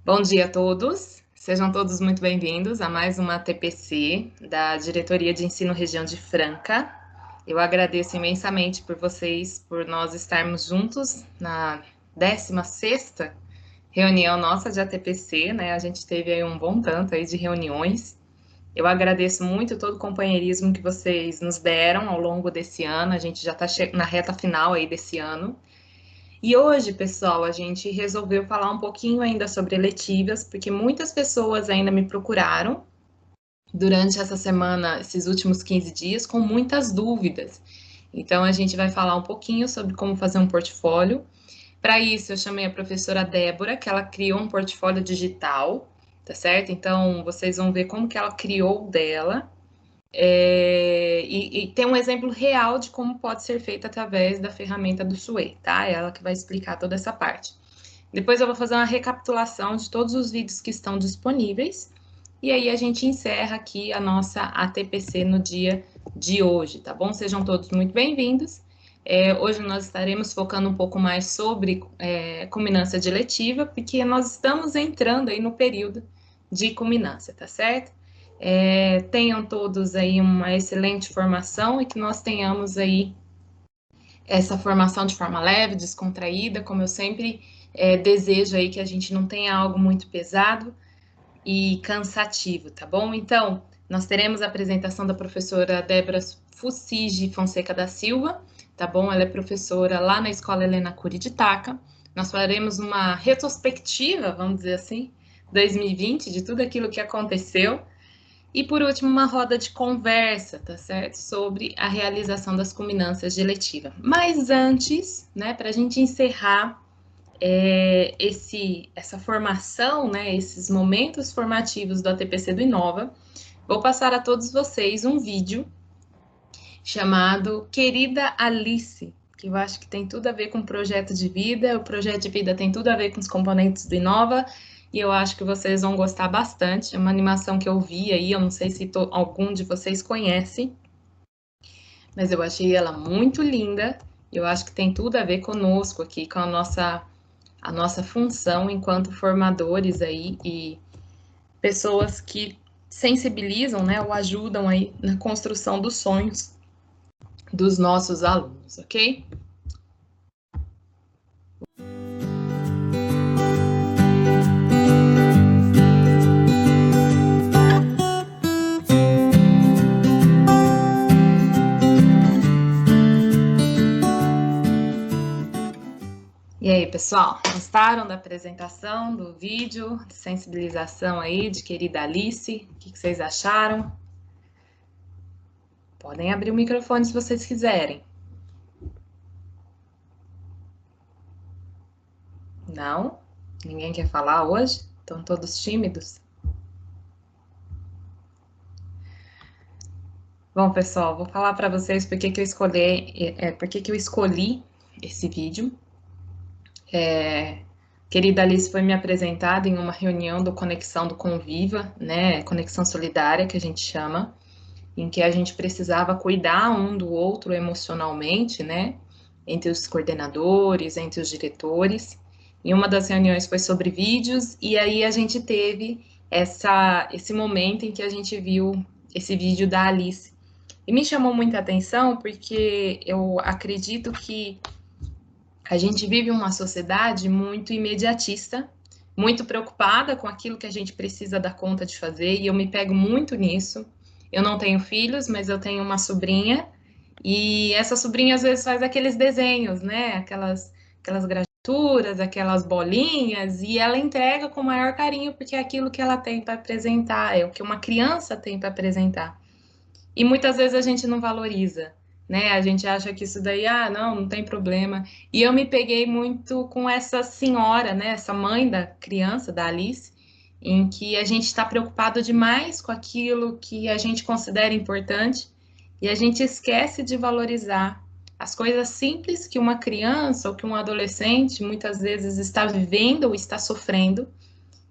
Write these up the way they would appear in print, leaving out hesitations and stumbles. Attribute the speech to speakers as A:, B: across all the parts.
A: Bom dia a todos, sejam todos muito bem-vindos a mais uma TPC da Diretoria de Ensino Região de Franca. Eu agradeço imensamente por vocês, por nós estarmos juntos na 16ª reunião nossa de ATPC, né? A gente teve aí um bom tanto aí de reuniões. Eu agradeço muito todo o companheirismo que vocês nos deram ao longo desse ano, a gente já está na reta final aí desse ano. E hoje, pessoal, a gente resolveu falar um pouquinho ainda sobre eletivas, porque muitas pessoas ainda me procuraram durante essa semana, esses últimos 15 dias, com muitas dúvidas. Então, a gente vai falar um pouquinho sobre como fazer um portfólio. Para isso, eu chamei a professora Débora, que ela criou um portfólio digital, tá certo? Então, vocês vão ver como que ela criou o dela. E tem um exemplo real de como pode ser feito através da ferramenta do Sway, tá? É ela que vai explicar toda essa parte. Depois eu vou fazer uma recapitulação de todos os vídeos que estão disponíveis, e aí a gente encerra aqui a nossa ATPC no dia de hoje, tá bom? Sejam todos muito bem-vindos. Hoje nós estaremos focando um pouco mais sobre culminância de eletiva, porque nós estamos entrando aí no período de culminância, tá certo? Tenham todos aí uma excelente formação e que nós tenhamos aí essa formação de forma leve, descontraída, como eu sempre desejo aí que a gente não tenha algo muito pesado e cansativo, tá bom? Então, nós teremos a apresentação da professora Débora Fucigi Fonseca da Silva, tá bom? Ela é professora lá na Escola Helena Cury de Itaca. Nós faremos uma retrospectiva, vamos dizer assim, 2020, de tudo aquilo que aconteceu. E por último, uma roda de conversa, tá certo? Sobre a realização das culminâncias de eletiva. Mas antes, né, para a gente encerrar essa formação, né, esses momentos formativos do ATPC do Inova, vou passar a todos vocês um vídeo chamado Querida Alice, que eu acho que tem tudo a ver com o projeto de vida, o projeto de vida tem tudo a ver com os componentes do Inova, e eu acho que vocês vão gostar bastante. É uma animação que eu vi aí, eu não sei se algum de vocês conhece, mas eu achei ela muito linda, e eu acho que tem tudo a ver conosco aqui, com a nossa função enquanto formadores aí e pessoas que sensibilizam, né, ou ajudam aí na construção dos sonhos dos nossos alunos, ok? E aí, pessoal, gostaram da apresentação, do vídeo, de sensibilização aí de querida Alice? O que vocês acharam? Podem abrir o microfone se vocês quiserem. Não? Ninguém quer falar hoje? Estão todos tímidos? Bom, pessoal, vou falar para vocês por que eu escolhi esse vídeo. Querida Alice foi me apresentada em uma reunião do Conexão do Conviva, né? Conexão Solidária, que a gente chama, em que a gente precisava cuidar um do outro emocionalmente, né? Entre os coordenadores, entre os diretores. E uma das reuniões foi sobre vídeos, e aí a gente teve esse momento em que a gente viu esse vídeo da Alice. E me chamou muita atenção porque eu acredito que a gente vive uma sociedade muito imediatista, muito preocupada com aquilo que a gente precisa dar conta de fazer, e eu me pego muito nisso. Eu não tenho filhos, mas eu tenho uma sobrinha, e essa sobrinha às vezes faz aqueles desenhos, né? Aquelas gravaturas, aquelas bolinhas, e ela entrega com o maior carinho, porque é aquilo que ela tem para apresentar, é o que uma criança tem para apresentar. E muitas vezes a gente não valoriza, né? A gente acha que isso daí, não tem problema. E eu me peguei muito com essa senhora, né? Essa mãe da criança, da Alice, em que a gente está preocupado demais com aquilo que a gente considera importante e a gente esquece de valorizar as coisas simples que uma criança ou que um adolescente muitas vezes está vivendo ou está sofrendo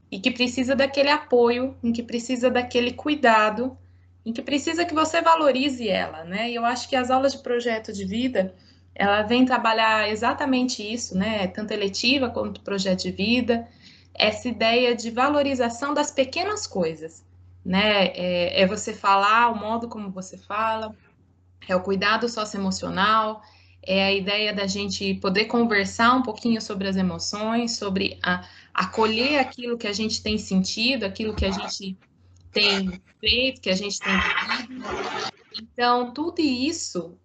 A: e que precisa daquele apoio, em que precisa daquele cuidado, em que precisa que você valorize ela, né? E eu acho que as aulas de projeto de vida, ela vem trabalhar exatamente isso, né? Tanto eletiva quanto projeto de vida, essa ideia de valorização das pequenas coisas, né? É você falar o modo como você fala, é o cuidado socioemocional, é a ideia da gente poder conversar um pouquinho sobre as emoções, sobre acolher aquilo que a gente tem sentido, aquilo que a gente tem feito, que a gente tem vivido. Então, tudo isso,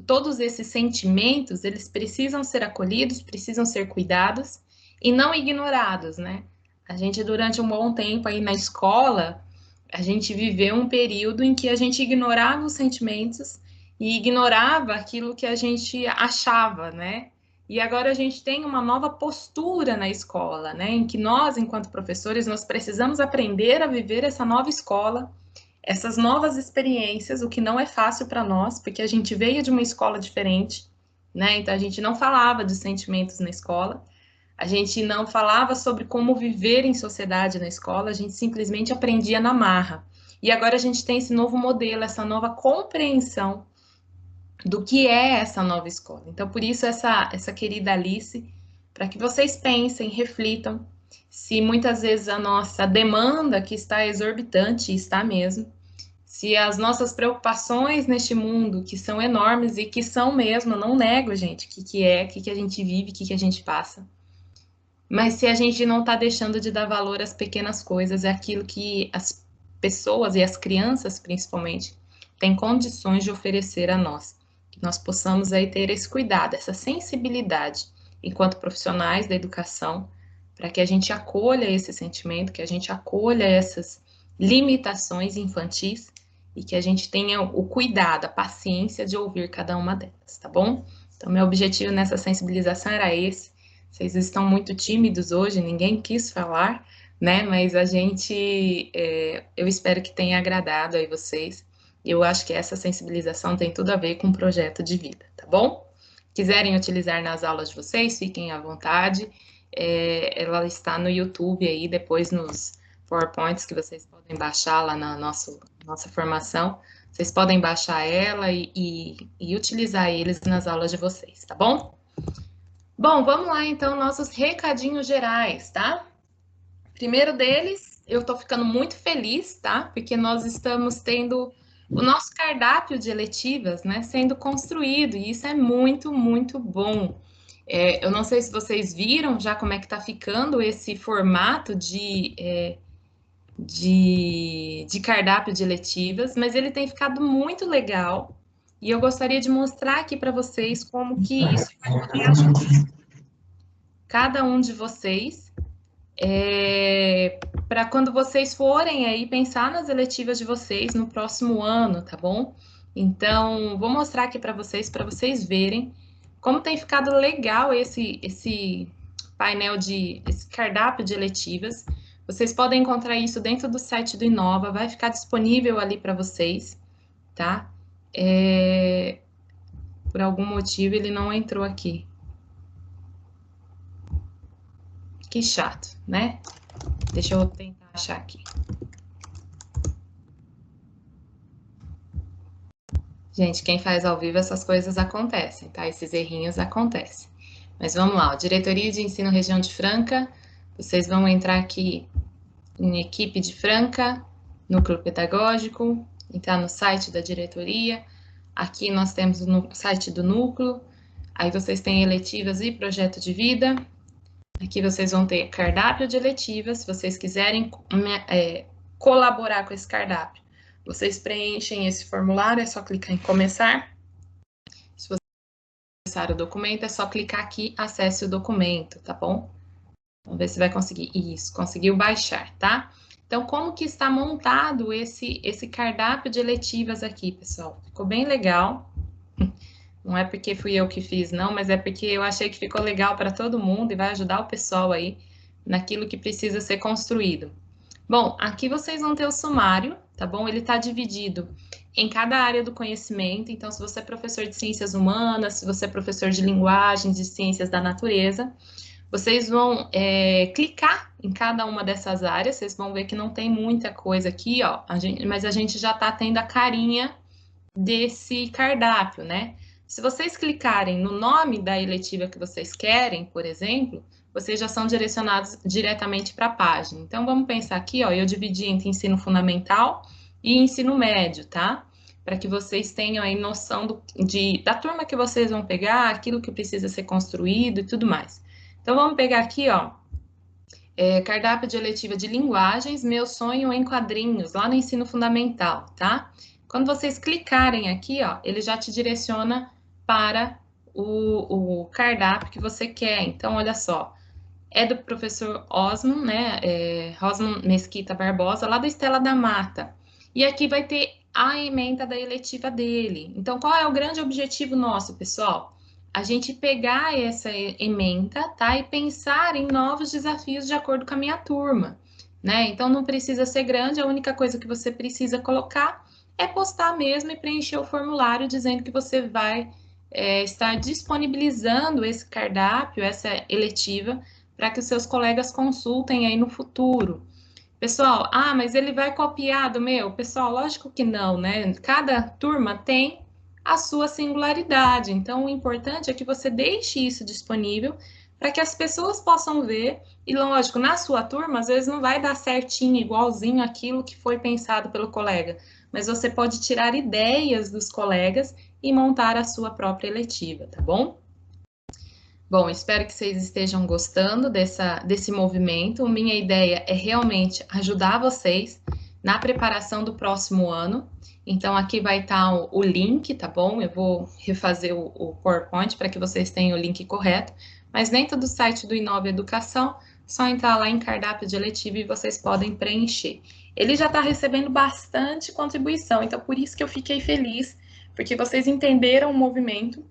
A: todos esses sentimentos, eles precisam ser acolhidos, precisam ser cuidados e não ignorados, né? A gente, durante um bom tempo aí na escola, a gente viveu um período em que a gente ignorava os sentimentos e ignorava aquilo que a gente achava, né? E agora a gente tem uma nova postura na escola, né? Em que nós, enquanto professores, nós precisamos aprender a viver essa nova escola, essas novas experiências, o que não é fácil para nós, porque a gente veio de uma escola diferente, né? Então a gente não falava de sentimentos na escola, a gente não falava sobre como viver em sociedade na escola, a gente simplesmente aprendia na marra. E agora a gente tem esse novo modelo, essa nova compreensão do que é essa nova escola. Então, por isso, essa querida Alice, para que vocês pensem, reflitam, se muitas vezes a nossa demanda que está exorbitante, e está mesmo, se as nossas preocupações neste mundo, que são enormes e que são mesmo, eu não nego, gente, o que a gente vive, o que a gente passa. Mas se a gente não está deixando de dar valor às pequenas coisas, é aquilo que as pessoas e as crianças, principalmente, têm condições de oferecer a nós. Que nós possamos aí ter esse cuidado, essa sensibilidade, enquanto profissionais da educação, para que a gente acolha esse sentimento, que a gente acolha essas limitações infantis e que a gente tenha o cuidado, a paciência de ouvir cada uma delas, tá bom? Então, meu objetivo nessa sensibilização era esse. Vocês estão muito tímidos hoje, ninguém quis falar, né? Mas a gente, eu espero que tenha agradado aí vocês. Eu acho que essa sensibilização tem tudo a ver com o projeto de vida, tá bom? Quiserem utilizar nas aulas de vocês, fiquem à vontade. Ela está no YouTube aí, depois nos PowerPoints que vocês podem baixar lá na nossa formação. Vocês podem baixar ela e utilizar eles nas aulas de vocês, tá bom? Bom, vamos lá então, nossos recadinhos gerais, tá? Primeiro deles, eu tô ficando muito feliz, tá? Porque nós estamos tendo o nosso cardápio de eletivas, né, sendo construído, e isso é muito, muito bom. Eu não sei se vocês viram já como é que tá ficando esse formato de cardápio de eletivas, mas ele tem ficado muito legal. E eu gostaria de mostrar aqui para vocês como que isso vai poder ajudar cada um de vocês, para quando vocês forem aí pensar nas eletivas de vocês no próximo ano, tá bom? Então, vou mostrar aqui para vocês verem como tem ficado legal esse painel esse cardápio de eletivas. Vocês podem encontrar isso dentro do site do Inova, vai ficar disponível ali para vocês, tá? Por algum motivo ele não entrou aqui. Que chato, né? Deixa eu tentar achar aqui. Gente, quem faz ao vivo essas coisas acontecem, tá? Esses errinhos acontecem. Mas vamos lá, ó. Diretoria de Ensino Região de Franca. Vocês vão entrar aqui em equipe de Franca, núcleo pedagógico, entrar no site da diretoria. Aqui nós temos o site do núcleo. Aí vocês têm eletivas e projeto de vida. Aqui vocês vão ter cardápio de eletivas. Se vocês quiserem colaborar com esse cardápio, vocês preenchem esse formulário, é só clicar em começar. Se você acessar o documento, é só clicar aqui, acesse o documento, tá bom? Vamos ver se vai conseguir. Isso, conseguiu baixar, tá? Então, como que está montado esse cardápio de eletivas aqui, pessoal? Ficou bem legal. Não é porque fui eu que fiz, não, mas é porque eu achei que ficou legal para todo mundo e vai ajudar o pessoal aí naquilo que precisa ser construído. Bom, aqui vocês vão ter o sumário, tá bom? Ele está dividido em cada área do conhecimento. Então, se você é professor de ciências humanas, se você é professor de linguagens, de ciências da natureza, vocês vão clicar em cada uma dessas áreas. Vocês vão ver que não tem muita coisa aqui, ó. Mas a gente já está tendo a carinha desse cardápio, né? Se vocês clicarem no nome da eletiva que vocês querem, por exemplo, vocês já são direcionados diretamente para a página. Então, vamos pensar aqui, ó, eu dividi entre ensino fundamental e ensino médio, tá? Para que vocês tenham aí noção da turma que vocês vão pegar, aquilo que precisa ser construído e tudo mais. Então, vamos pegar aqui, ó, cardápio de eletiva de linguagens, meu sonho em quadrinhos, lá no ensino fundamental, tá? Quando vocês clicarem aqui, ó, ele já te direciona para o cardápio que você quer. Então, olha só, é do professor Osman, né? Osman Mesquita Barbosa, lá da Estela da Mata. E aqui vai ter a ementa da eletiva dele. Então, qual é o grande objetivo nosso, pessoal? A gente pegar essa ementa, tá? E pensar em novos desafios de acordo com a minha turma, né? Então, não precisa ser grande, a única coisa que você precisa colocar é postar mesmo e preencher o formulário dizendo que você vai estar disponibilizando esse cardápio, essa eletiva, para que os seus colegas consultem aí no futuro. Pessoal, mas ele vai copiar do meu? Pessoal, lógico que não, né? Cada turma tem a sua singularidade, então o importante é que você deixe isso disponível para que as pessoas possam ver, e lógico, na sua turma, às vezes não vai dar certinho, igualzinho aquilo que foi pensado pelo colega, mas você pode tirar ideias dos colegas e montar a sua própria eletiva, tá bom? Bom, espero que vocês estejam gostando desse movimento. Minha ideia é realmente ajudar vocês na preparação do próximo ano. Então, aqui vai estar o link, tá bom? Eu vou refazer o PowerPoint para que vocês tenham o link correto. Mas dentro do site do Inova Educação, só entrar lá em cardápio de eletivo e vocês podem preencher. Ele já está recebendo bastante contribuição, então por isso que eu fiquei feliz, porque vocês entenderam o movimento.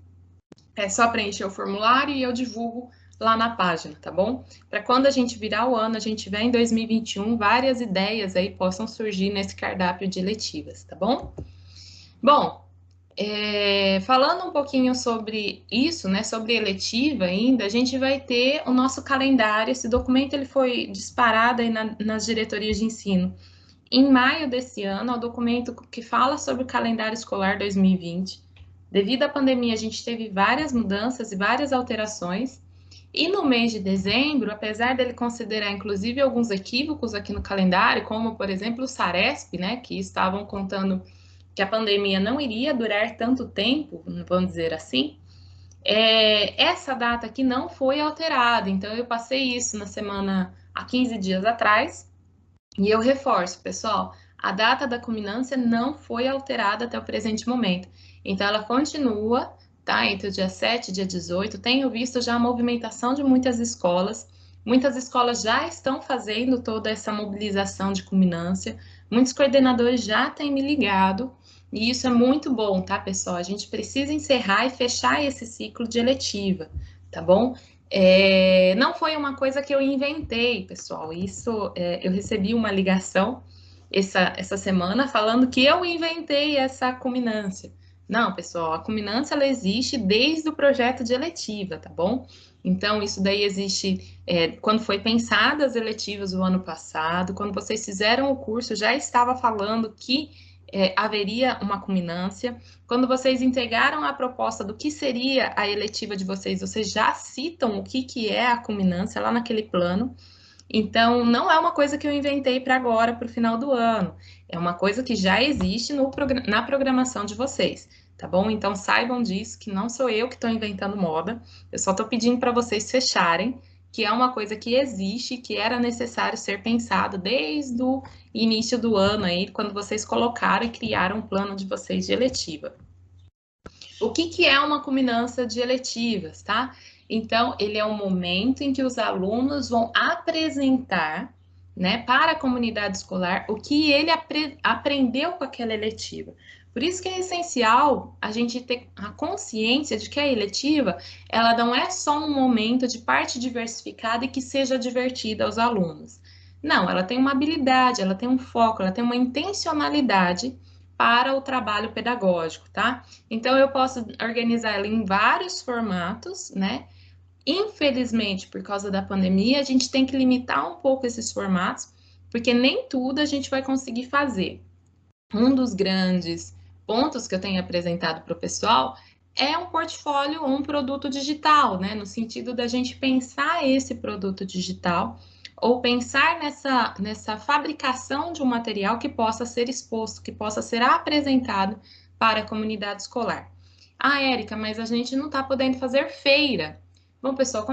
A: É só preencher o formulário e eu divulgo lá na página, tá bom? Para quando a gente virar o ano, a gente tiver em 2021, várias ideias aí possam surgir nesse cardápio de eletivas, tá bom? Bom, falando um pouquinho sobre isso, né, sobre eletiva ainda, a gente vai ter o nosso calendário. Esse documento ele foi disparado aí nas diretorias de ensino. Em maio desse ano, é o documento que fala sobre o calendário escolar 2020. Devido à pandemia, a gente teve várias mudanças e várias alterações. E no mês de dezembro, apesar dele considerar inclusive alguns equívocos aqui no calendário, como por exemplo o Saresp, né, que estavam contando que a pandemia não iria durar tanto tempo, vamos dizer assim, essa data aqui não foi alterada. Então eu passei isso na semana há 15 dias atrás. E eu reforço, pessoal, a data da culminância não foi alterada até o presente momento. Então, ela continua, tá? Entre o dia 7 e dia 18. Tenho visto já a movimentação de muitas escolas. Muitas escolas já estão fazendo toda essa mobilização de culminância. Muitos coordenadores já têm me ligado. E isso é muito bom, tá, pessoal? A gente precisa encerrar e fechar esse ciclo de eletiva, tá bom? Não foi uma coisa que eu inventei, pessoal. Isso, eu recebi uma ligação essa semana falando que eu inventei essa culminância. Não, pessoal, a culminância ela existe desde o projeto de eletiva, tá bom? Então, isso daí existe quando foi pensada as eletivas o ano passado, quando vocês fizeram o curso, já estava falando que haveria uma culminância. Quando vocês entregaram a proposta do que seria a eletiva de vocês, vocês já citam o que é a culminância lá naquele plano. Então, não é uma coisa que eu inventei para agora, para o final do ano. É uma coisa que já existe na programação de vocês, tá bom? Então, saibam disso, que não sou eu que estou inventando moda. Eu só estou pedindo para vocês fecharem, que é uma coisa que existe, que era necessário ser pensado desde o início do ano aí, quando vocês colocaram e criaram um plano de vocês de eletiva. O que é uma culminância de eletivas, tá? Então, ele é um momento em que os alunos vão apresentar, né, para a comunidade escolar o que ele aprendeu com aquela eletiva. Por isso que é essencial a gente ter a consciência de que a eletiva, ela não é só um momento de parte diversificada e que seja divertida aos alunos. Não, ela tem uma habilidade, ela tem um foco, ela tem uma intencionalidade para o trabalho pedagógico, tá? Então, eu posso organizar ela em vários formatos, né? Infelizmente, por causa da pandemia, a gente tem que limitar um pouco esses formatos, porque nem tudo a gente vai conseguir fazer. Um dos grandes pontos que eu tenho apresentado para o pessoal é um portfólio ou um produto digital, né? No sentido da gente pensar esse produto digital ou pensar nessa fabricação de um material que possa ser exposto, que possa ser apresentado para a comunidade escolar. Ah, Érica, mas a gente não está podendo fazer feira. Bom, pessoal,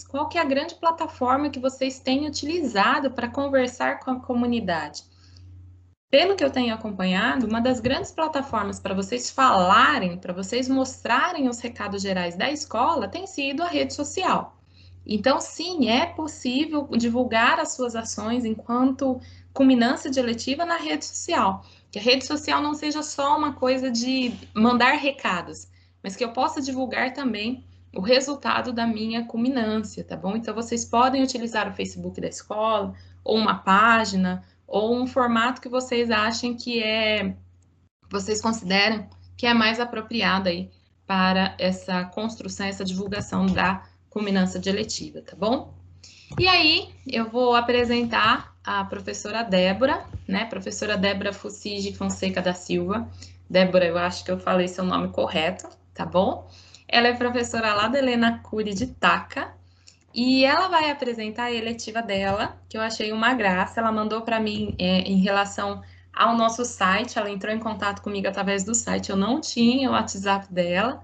A: qual que é a grande plataforma que vocês têm utilizado para conversar com a comunidade? Pelo que eu tenho acompanhado, uma das grandes plataformas para vocês falarem, para vocês mostrarem os recados gerais da escola, tem sido a rede social. Então, sim, é possível divulgar as suas ações enquanto culminância de eletiva na rede social. Que a rede social não seja só uma coisa de mandar recados, mas que eu possa divulgar também o resultado da minha culminância, tá bom? Então, vocês podem utilizar o Facebook da escola, ou uma página, ou um formato que vocês achem vocês consideram que é mais apropriado aí para essa construção, essa divulgação da culminância de eletiva, tá bom? E aí, eu vou apresentar a professora Débora, né? Professora Débora Fucige Fonseca da Silva. Débora, eu acho que eu falei seu nome correto, tá bom? Ela é professora lá da Helena Cury de Taca, e ela vai apresentar a eletiva dela, que eu achei uma graça. Ela mandou para mim em relação ao nosso site. Ela entrou em contato comigo através do site. Eu não tinha o WhatsApp dela.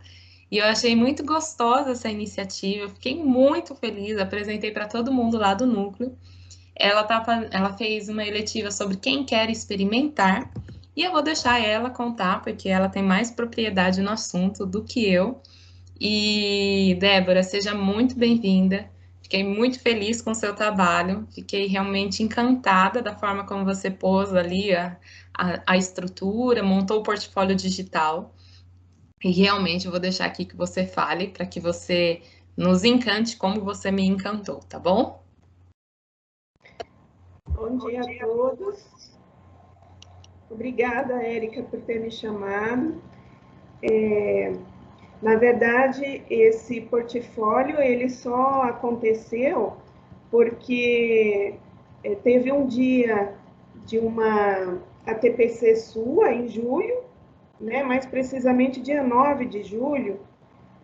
A: E eu achei muito gostosa essa iniciativa. Eu fiquei muito feliz. Apresentei para todo mundo lá do núcleo. Ela fez uma eletiva sobre quem quer experimentar. E eu vou deixar ela contar, porque ela tem mais propriedade no assunto do que eu. E, Débora, seja muito bem-vinda. Fiquei muito feliz com o seu trabalho. Fiquei realmente encantada da forma como você pôs ali a estrutura, montou o portfólio digital. E realmente eu vou deixar aqui que você fale para que você nos encante como você me encantou, tá bom?
B: Bom dia a todos. Obrigada, Érica, por ter me chamado. Na verdade, esse portfólio ele só aconteceu porque teve um dia de uma ATPC sua em julho, né, mais precisamente dia 9 de julho,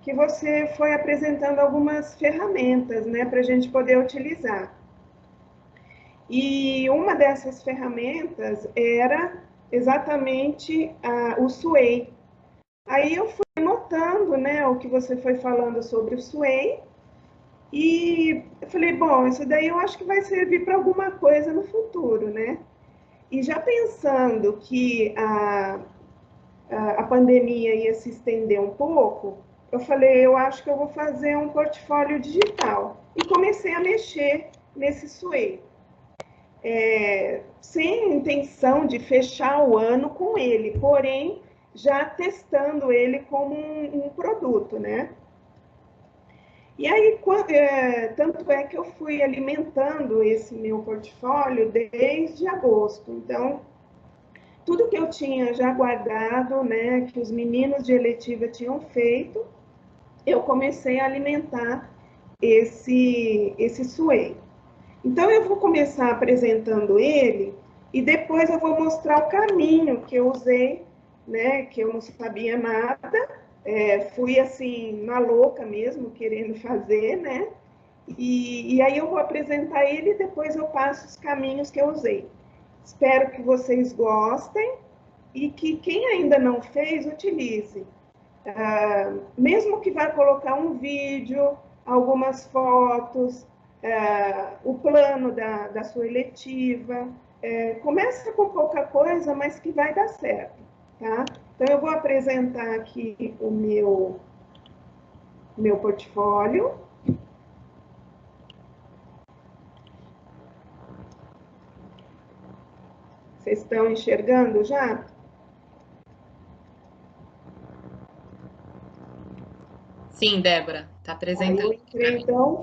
B: que você foi apresentando algumas ferramentas, né, para a gente poder utilizar. E uma dessas ferramentas era exatamente o Sway. Aí eu fui anotando, né, o que você foi falando sobre o Sway e eu falei, bom, isso daí eu acho que vai servir para alguma coisa no futuro, né? E já pensando que a pandemia ia se estender um pouco, eu falei, eu acho que eu vou fazer um portfólio digital. E comecei a mexer nesse Sway. Sem intenção de fechar o ano com ele, porém já testando ele como um produto, né? E aí, tanto é que eu fui alimentando esse meu portfólio desde agosto. Então, tudo que eu tinha já guardado, né, que os meninos de eletiva tinham feito, eu comecei a alimentar esse Sway. Então, eu vou começar apresentando ele e depois eu vou mostrar o caminho que eu usei, né, que eu não sabia nada, fui assim, na louca mesmo, querendo fazer, né, e aí eu vou apresentar ele e depois eu passo os caminhos que eu usei. Espero que vocês gostem e que quem ainda não fez, utilize. Mesmo que vá colocar um vídeo, algumas fotos, o plano da sua eletiva. Começa com pouca coisa, mas que vai dar certo. Tá? Então, eu vou apresentar aqui o meu portfólio. Vocês estão enxergando já?
A: Sim, Débora, está apresentando.
B: Eu entrei, então,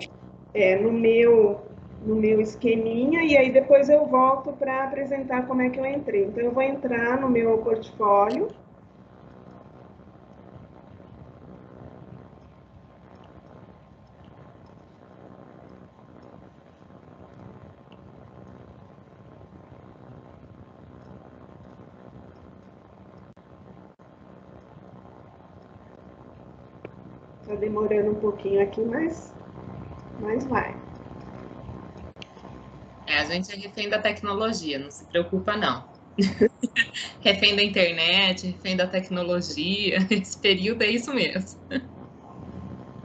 B: no meu esqueminha e aí depois eu volto para apresentar como é que eu entrei. Então, eu vou entrar no meu portfólio. Tá demorando um pouquinho aqui, mas vai.
A: A gente é refém da tecnologia, não se preocupa, não. Refém da internet, refém da tecnologia, esse período é isso mesmo.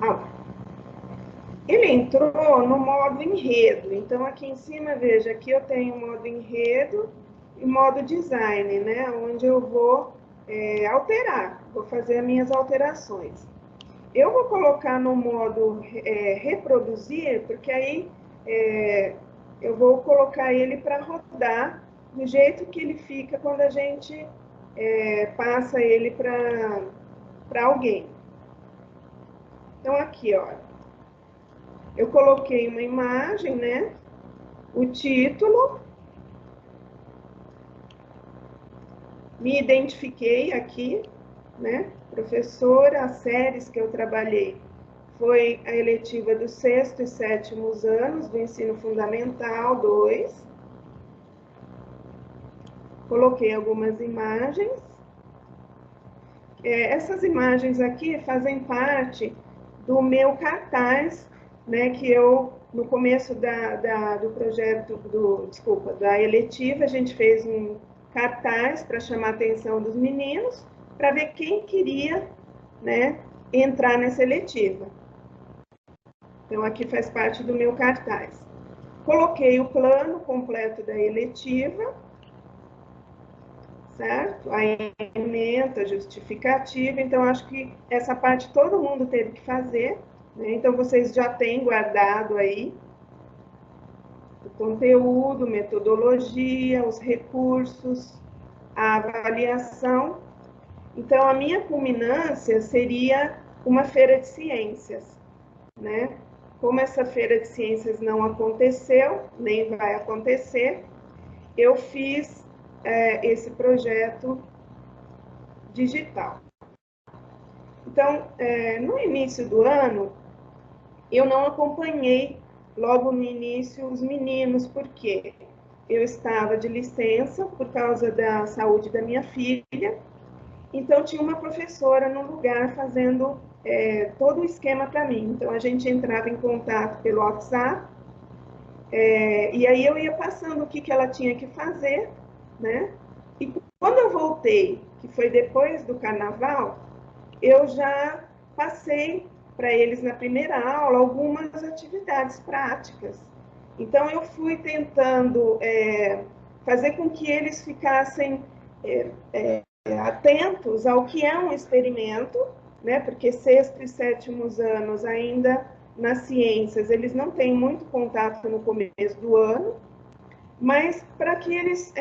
B: Ah, ele entrou no modo enredo, então aqui em cima, veja, aqui eu tenho modo enredo e modo design, né, onde eu vou alterar, vou fazer as minhas alterações. Eu vou colocar no modo reproduzir, porque aí eu vou colocar ele para rodar do jeito que ele fica quando a gente passa ele para alguém. Então, aqui, ó, eu coloquei uma imagem, né? O título, me identifiquei aqui, né? Professora, as séries que eu trabalhei foi a eletiva dos 6º e 7º anos do ensino fundamental 2. Coloquei algumas imagens. Essas imagens aqui fazem parte do meu cartaz, né, que eu, no começo do projeto, da eletiva, a gente fez um cartaz para chamar a atenção dos meninos, para ver quem queria, né, entrar nessa eletiva. Então, aqui faz parte do meu cartaz. Coloquei o plano completo da eletiva, certo? A ementa, a justificativa. Então, acho que essa parte todo mundo teve que fazer, né? Então, vocês já têm guardado aí o conteúdo, metodologia, os recursos, a avaliação. Então, a minha culminância seria uma feira de ciências, né? Como essa feira de ciências não aconteceu, nem vai acontecer, eu fiz esse projeto digital. Então, no início do ano, eu não acompanhei logo no início os meninos, porque eu estava de licença por causa da saúde da minha filha, então tinha uma professora no lugar fazendo todo o esquema para mim. Então, a gente entrava em contato pelo WhatsApp, e aí eu ia passando o que ela tinha que fazer, né? E quando eu voltei, que foi depois do carnaval, eu já passei para eles na primeira aula algumas atividades práticas. Então, eu fui tentando fazer com que eles ficassem atentos ao que é um experimento, né? Porque 6º e 7º anos ainda nas ciências, eles não têm muito contato no começo do ano, mas para que eles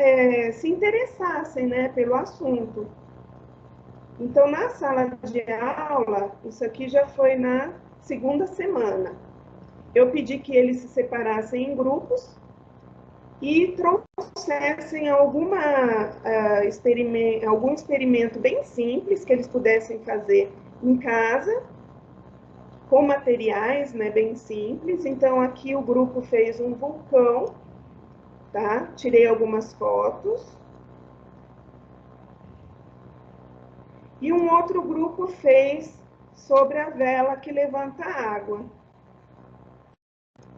B: se interessassem, né, pelo assunto. Então, na sala de aula, isso aqui já foi na segunda semana, eu pedi que eles se separassem em grupos e trouxessem algum experimento bem simples que eles pudessem fazer em casa, com materiais, né, bem simples. Então, aqui o grupo fez um vulcão, tá? Tirei algumas fotos. E um outro grupo fez sobre a vela que levanta a água.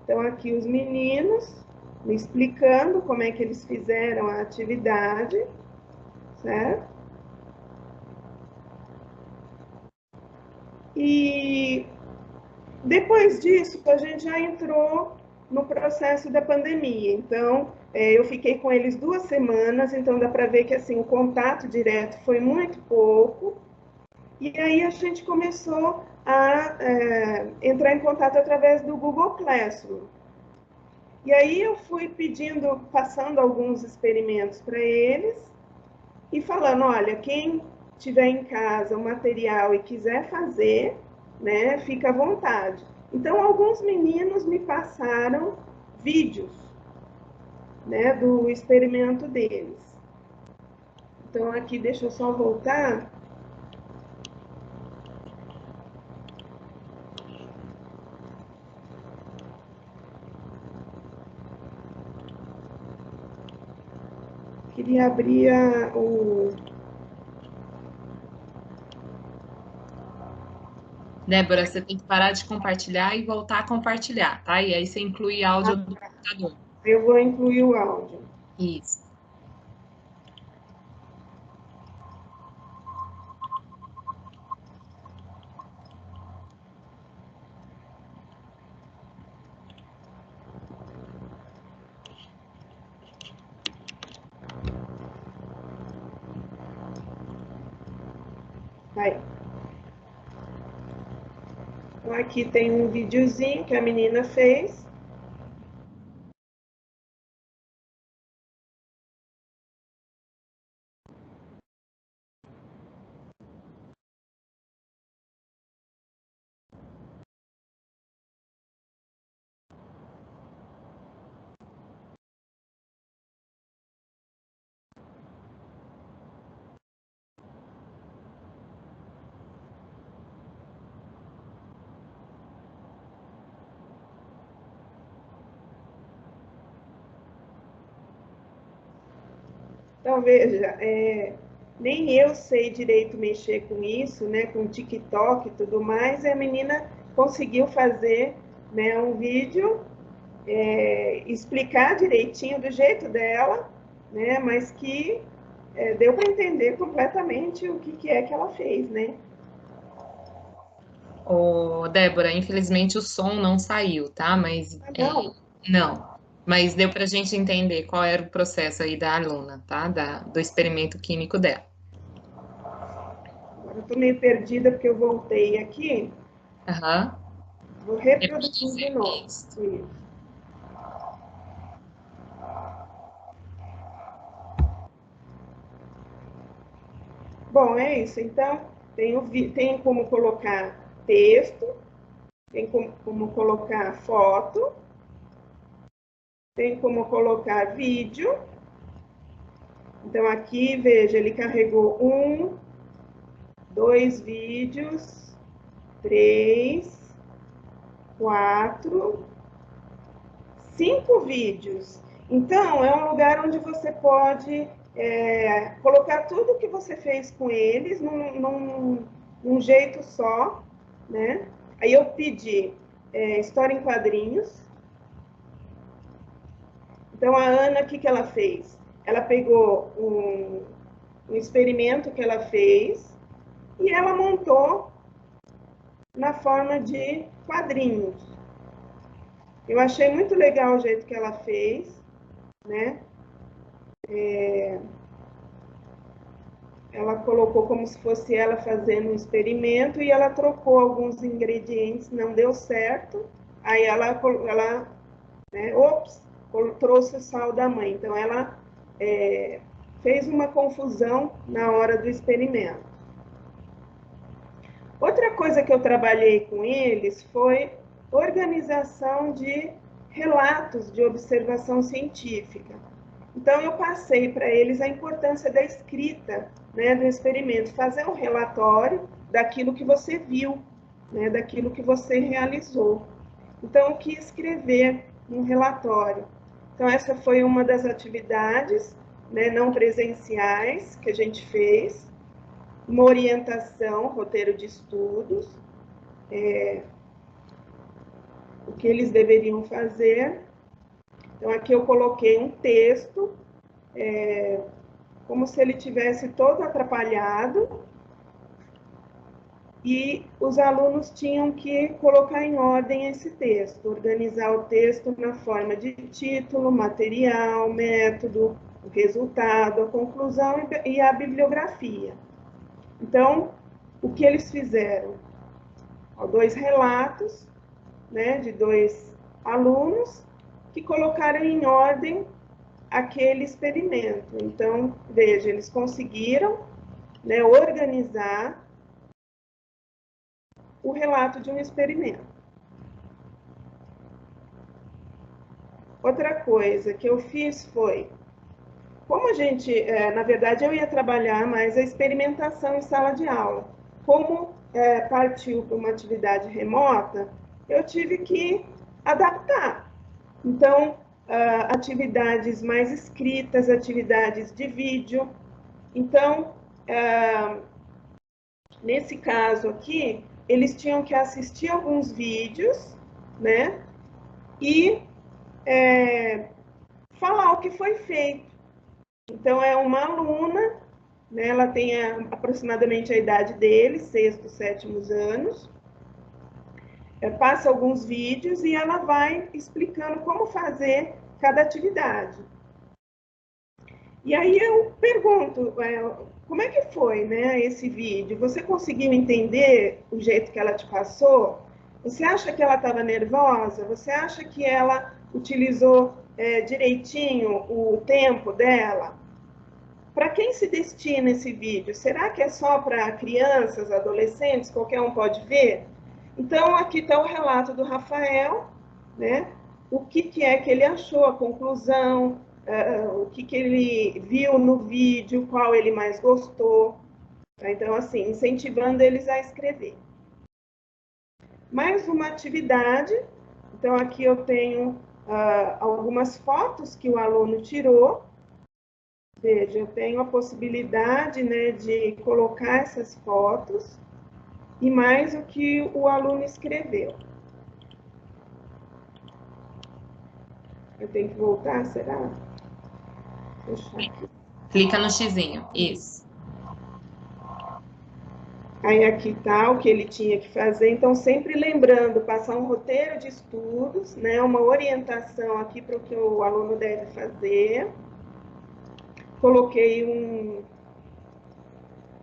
B: Então, aqui os meninos me explicando como é que eles fizeram a atividade, certo? E depois disso, a gente já entrou no processo da pandemia. Então, eu fiquei com eles 2 semanas, então dá para ver que assim, o contato direto foi muito pouco. E aí a gente começou a entrar em contato através do Google Classroom. E aí eu fui pedindo, passando alguns experimentos para eles e falando, olha, quem tiver em casa o material e quiser fazer, né, fica à vontade. Então, alguns meninos me passaram vídeos, né, do experimento deles. Então, aqui, deixa eu só voltar. Queria abrir o...
A: Débora, você tem que parar de compartilhar e voltar a compartilhar, tá? E aí você inclui áudio do computador.
B: Eu vou incluir o áudio.
A: Isso.
B: Aí. Então, aqui tem um videozinho que a menina fez. Então, veja, nem eu sei direito mexer com isso, né, com TikTok e tudo mais, e a menina conseguiu fazer, né, um vídeo, explicar direitinho do jeito dela, né, mas que deu para entender completamente o que é que ela fez, né?
A: Ô, Débora, infelizmente o som não saiu, tá? Mas
B: Ah, não,
A: não. Mas deu para a gente entender qual era o processo aí da aluna, tá? Do experimento químico dela.
B: agora eu estou meio perdida porque eu voltei aqui,
A: Aham.
B: vou reproduzir de
A: Reproduzir.
B: novo.
A: Isso.
B: Isso. Bom, é isso. Então, tem como colocar texto, tem como colocar foto, tem como colocar vídeo. Então, aqui, veja, ele carregou 1, 2 vídeos, 3, 4, 5 vídeos. Então, é um lugar onde você pode colocar tudo que você fez com eles num jeito só, né? Aí eu pedi história em quadrinhos. Então, a Ana, o que ela fez? Ela pegou um experimento que ela fez e ela montou na forma de quadrinhos. Eu achei muito legal o jeito que ela fez, né? Ela colocou como se fosse ela fazendo um experimento e ela trocou alguns ingredientes, não deu certo. Aí ela né, trouxe o sal da mãe. Então ela fez uma confusão na hora do experimento. Outra coisa que eu trabalhei com eles foi organização de relatos de observação científica. Então, eu passei para eles a importância da escrita, né, do experimento, fazer um relatório daquilo que você viu, né, daquilo que você realizou. Então, eu quis escrever um relatório. Então, essa foi uma das atividades, né, não presenciais que a gente fez, uma orientação, roteiro de estudos, o que eles deveriam fazer. Então, aqui eu coloquei um texto, como se ele tivesse todo atrapalhado, e os alunos tinham que colocar em ordem esse texto, organizar o texto na forma de título, material, método, o resultado, a conclusão e a bibliografia. Então, o que eles fizeram? 2 relatos, né, de 2 alunos que colocaram em ordem aquele experimento. Então, veja, eles conseguiram, né, organizar o relato de um experimento. Outra coisa que eu fiz foi, como a gente, na verdade, eu ia trabalhar mais a experimentação em sala de aula. Como partiu para uma atividade remota, eu tive que adaptar. Então, atividades mais escritas, atividades de vídeo. Então, nesse caso aqui, eles tinham que assistir alguns vídeos, né? E falar o que foi feito. Então, é uma aluna, né? Ela tem aproximadamente a idade deles, 6º, 7º anos. Passa alguns vídeos e ela vai explicando como fazer cada atividade. E aí eu pergunto, como é que foi, né, esse vídeo? Você conseguiu entender o jeito que ela te passou? Você acha que ela estava nervosa? Você acha que ela utilizou direitinho o tempo dela? Para quem se destina esse vídeo? Será que é só para crianças, adolescentes, qualquer um pode ver? Então, aqui está o relato do Rafael, né? O que é que ele achou, a conclusão, o que ele viu no vídeo, qual ele mais gostou. Então, assim, incentivando eles a escrever. Mais uma atividade. Então, aqui eu tenho algumas fotos que o aluno tirou. Veja, eu tenho a possibilidade, né, de colocar essas fotos e mais o que o aluno escreveu. Eu tenho que voltar, será? Deixa aqui.
A: Clica no xizinho, isso.
B: Aí aqui está o que ele tinha que fazer. Então, sempre lembrando, passar um roteiro de estudos, né, uma orientação aqui para o que o aluno deve fazer. Coloquei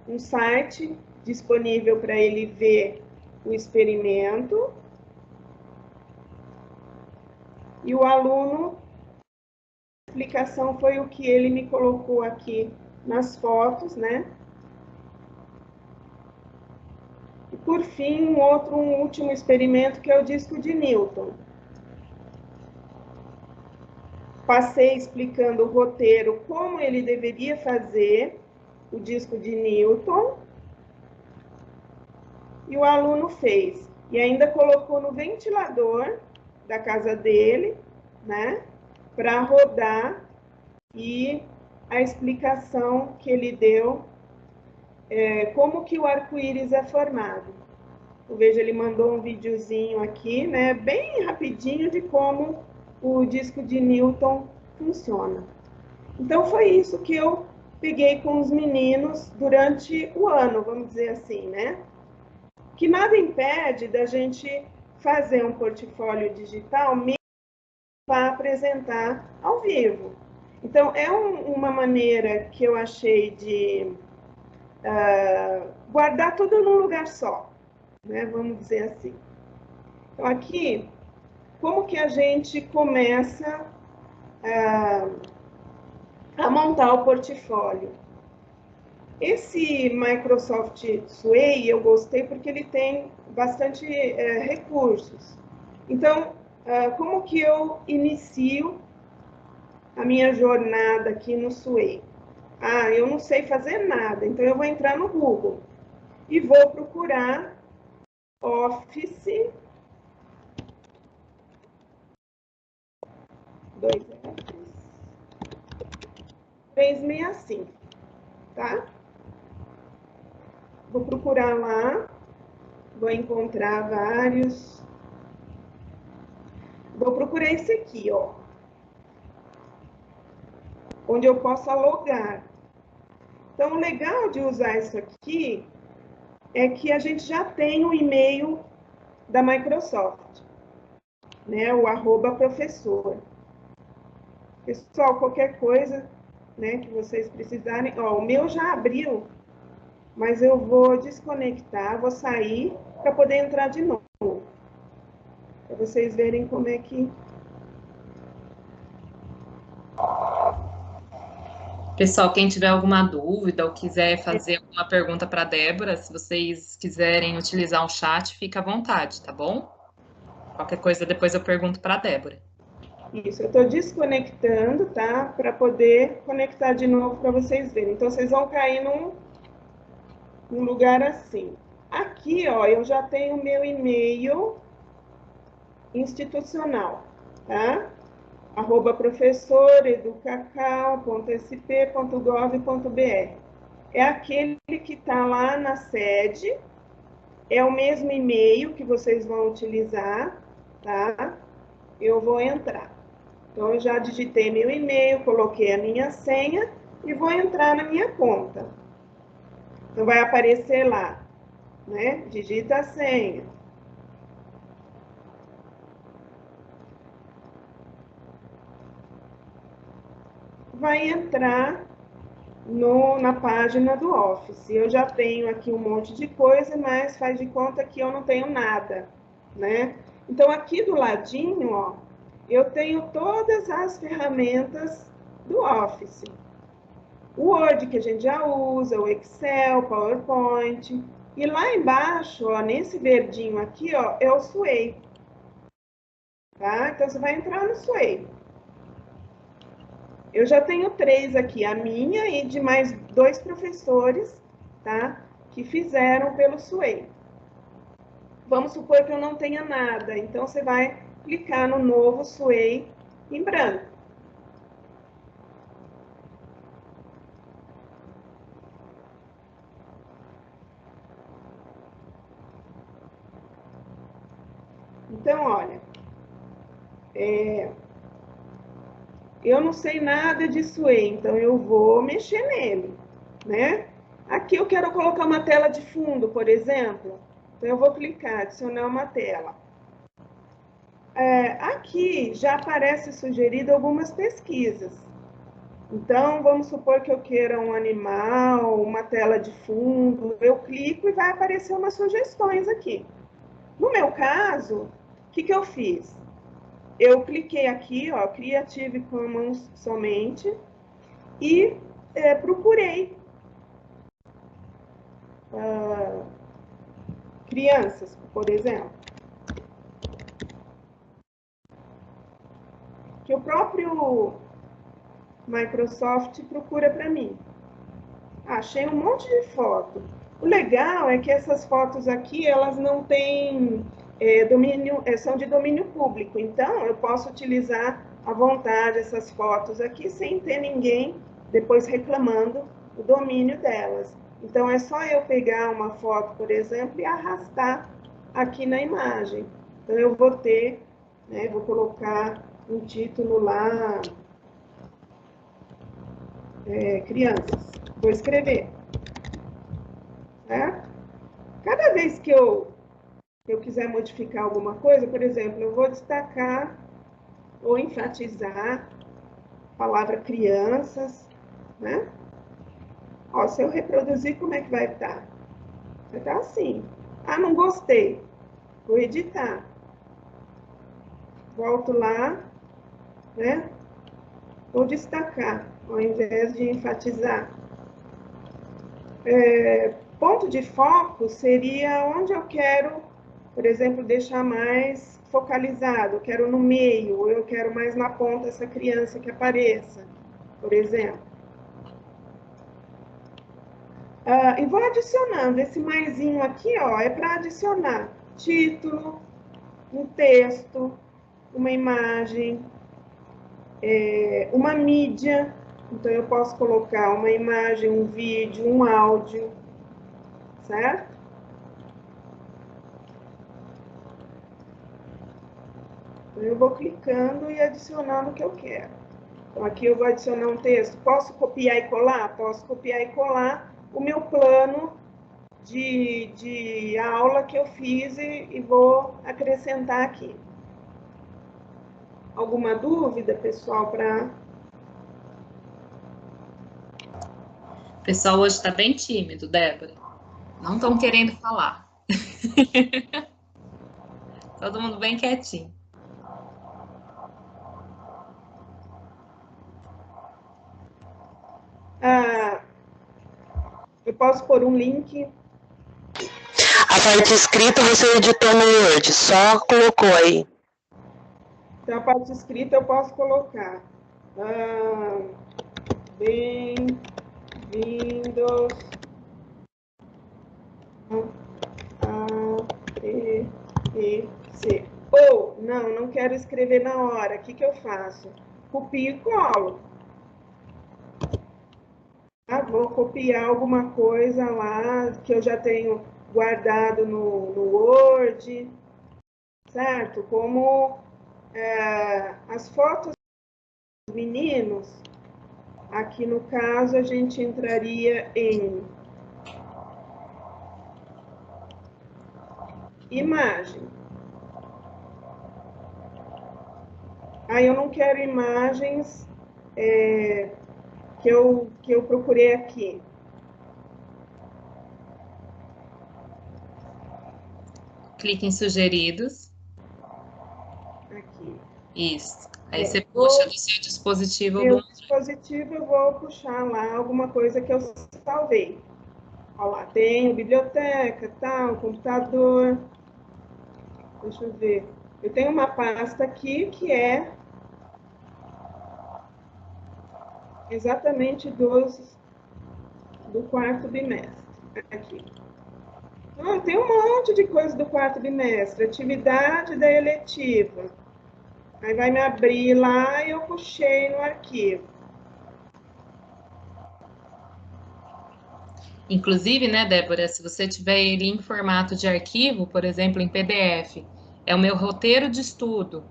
B: um site disponível para ele ver o experimento. E o aluno, a explicação foi o que ele me colocou aqui nas fotos, né? E por fim, um último experimento que é o disco de Newton. Passei explicando o roteiro, como ele deveria fazer o disco de Newton. E o aluno fez. E ainda colocou no ventilador da casa dele, né? Para rodar, e a explicação que ele deu, como que o arco-íris é formado. Eu vejo, ele mandou um videozinho aqui, né? Bem rapidinho, de como o disco de Newton funciona. Então, foi isso que eu peguei com os meninos durante o ano, vamos dizer assim, né? Que nada impede da gente fazer um portfólio digital mesmo para apresentar ao vivo. Então, é uma maneira que eu achei de guardar tudo num lugar só, né? Vamos dizer assim. Então, aqui, como que a gente começa a montar o portfólio? Esse Microsoft Sway eu gostei porque ele tem bastante recursos. Então, como que eu inicio a minha jornada aqui no Sway? Eu não sei fazer nada, então eu vou entrar no Google e vou procurar Office 365, tá? Vou procurar lá, vou encontrar vários. Vou procurar esse aqui, ó, onde eu possa logar. Então, o legal de usar isso aqui é que a gente já tem o e-mail da Microsoft, né? O @professor. Pessoal, qualquer coisa, né, que vocês precisarem, ó, o meu já abriu, mas eu vou desconectar, vou sair para poder entrar de novo, para vocês verem como é que...
A: Pessoal, quem tiver alguma dúvida ou quiser fazer alguma pergunta para a Débora, se vocês quiserem utilizar um chat, fica à vontade, tá bom? Qualquer coisa depois eu pergunto para a Débora.
B: Isso, eu estou desconectando, tá? Para poder conectar de novo para vocês verem. Então, vocês vão cair num lugar assim. Aqui, ó, eu já tenho o meu e-mail institucional, tá? @professoreducacau.sp.gov.br. É aquele que está lá na sede, É o mesmo e-mail que vocês vão utilizar, tá? Eu vou entrar. Então, eu já digitei meu e-mail, coloquei a minha senha e vou entrar na minha conta. Então, vai aparecer lá, né? Digita a senha. Vai entrar na página do Office. Eu já tenho aqui um monte de coisa, mas faz de conta que eu não tenho nada, né? Então, aqui do ladinho, ó, eu tenho todas as ferramentas do Office. O Word, que a gente já usa, o Excel, PowerPoint. E lá embaixo, ó, nesse verdinho aqui, ó, é o Sway. Tá? Então, você vai entrar no Sway. Eu já tenho 3 aqui, a minha e de mais 2 professores, tá? Que fizeram pelo Sway. Vamos supor que eu não tenha nada, então você vai clicar no novo Sway em branco. Então, olha, eu não sei nada de Sway, então eu vou mexer nele, né? Aqui eu quero colocar uma tela de fundo, por exemplo. Então, eu vou clicar, adicionar uma tela. Aqui já aparece sugerido algumas pesquisas. Então, vamos supor que eu queira um animal, uma tela de fundo, eu clico e vai aparecer umas sugestões aqui. No meu caso, o que eu fiz? Eu cliquei aqui, ó, Creative Commons somente, e procurei crianças, por exemplo. Que o próprio Microsoft procura para mim. Achei um monte de foto. O legal é que essas fotos aqui, elas não têm domínio, são de domínio público. Então, eu posso utilizar à vontade essas fotos aqui sem ter ninguém depois reclamando o domínio delas. Então, é só eu pegar uma foto, por exemplo, e arrastar aqui na imagem. Então, eu vou ter, né, vou colocar um título lá, crianças. Vou escrever. Né? Cada vez que eu quiser modificar alguma coisa, por exemplo, eu vou destacar ou enfatizar a palavra crianças, né? Ó, se eu reproduzir, como é que vai estar? Vai estar assim. Ah, não gostei. Vou editar. Volto lá, né? Vou destacar, ao invés de enfatizar. Ponto de foco seria onde eu quero, por exemplo, deixar mais focalizado. Eu quero no meio, ou eu quero mais na ponta essa criança que apareça, por exemplo. E vou adicionando. Esse maisinho aqui, ó, é para adicionar título, um texto, uma imagem, uma mídia. Então, eu posso colocar uma imagem, um vídeo, um áudio, certo? Então, eu vou clicando e adicionando o que eu quero. Então, aqui eu vou adicionar um texto. Posso copiar e colar? Posso copiar e colar o meu plano de aula que eu fiz e vou acrescentar aqui. Alguma dúvida, pessoal, para...
A: O pessoal hoje está bem tímido, Débora. Não estão querendo falar. Todo mundo bem quietinho.
B: Eu posso pôr um link.
C: A parte escrita você editou no Word, só colocou aí.
B: Então, a parte escrita eu posso colocar. Bem-vindos a TPC. Ou, não quero escrever na hora. O que eu faço? Copio e colo. Vou copiar alguma coisa lá que eu já tenho guardado no Word, certo? Como as fotos dos meninos, aqui no caso a gente entraria em imagem. Aí eu não quero imagens que eu procurei aqui.
A: Clique em sugeridos.
B: Aqui.
A: Isso. Aí você puxa do seu dispositivo.
B: Meu dispositivo, eu vou puxar lá alguma coisa que eu salvei. Olha lá, tenho biblioteca, tal, computador. Deixa eu ver. Eu tenho uma pasta aqui que é exatamente do quarto bimestre. Aqui. Então, tem um monte de coisa do quarto bimestre. Atividade da eletiva. Aí vai me abrir lá e eu puxei no arquivo.
A: Inclusive, né, Débora, se você tiver ele em formato de arquivo, por exemplo, em PDF, é o meu roteiro de estudo.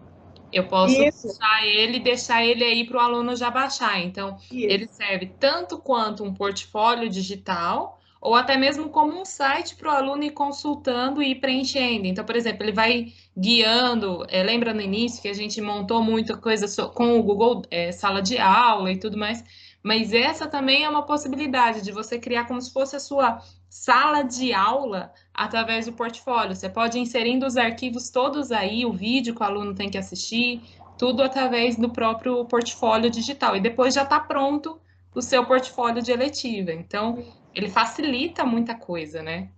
A: Eu posso puxar ele e deixar ele aí para o aluno já baixar. Então, ele serve tanto quanto um portfólio digital, ou até mesmo como um site para o aluno ir consultando e ir preenchendo. Então, por exemplo, ele vai guiando. Lembra no início que a gente montou muita coisa com o Google Sala de Aula e tudo mais. Mas essa também é uma possibilidade de você criar como se fosse a sua sala de aula através do portfólio. Você pode ir inserindo os arquivos todos aí, o vídeo que o aluno tem que assistir, tudo através do próprio portfólio digital. E depois já está pronto o seu portfólio de eletiva. Então, ele facilita muita coisa, né?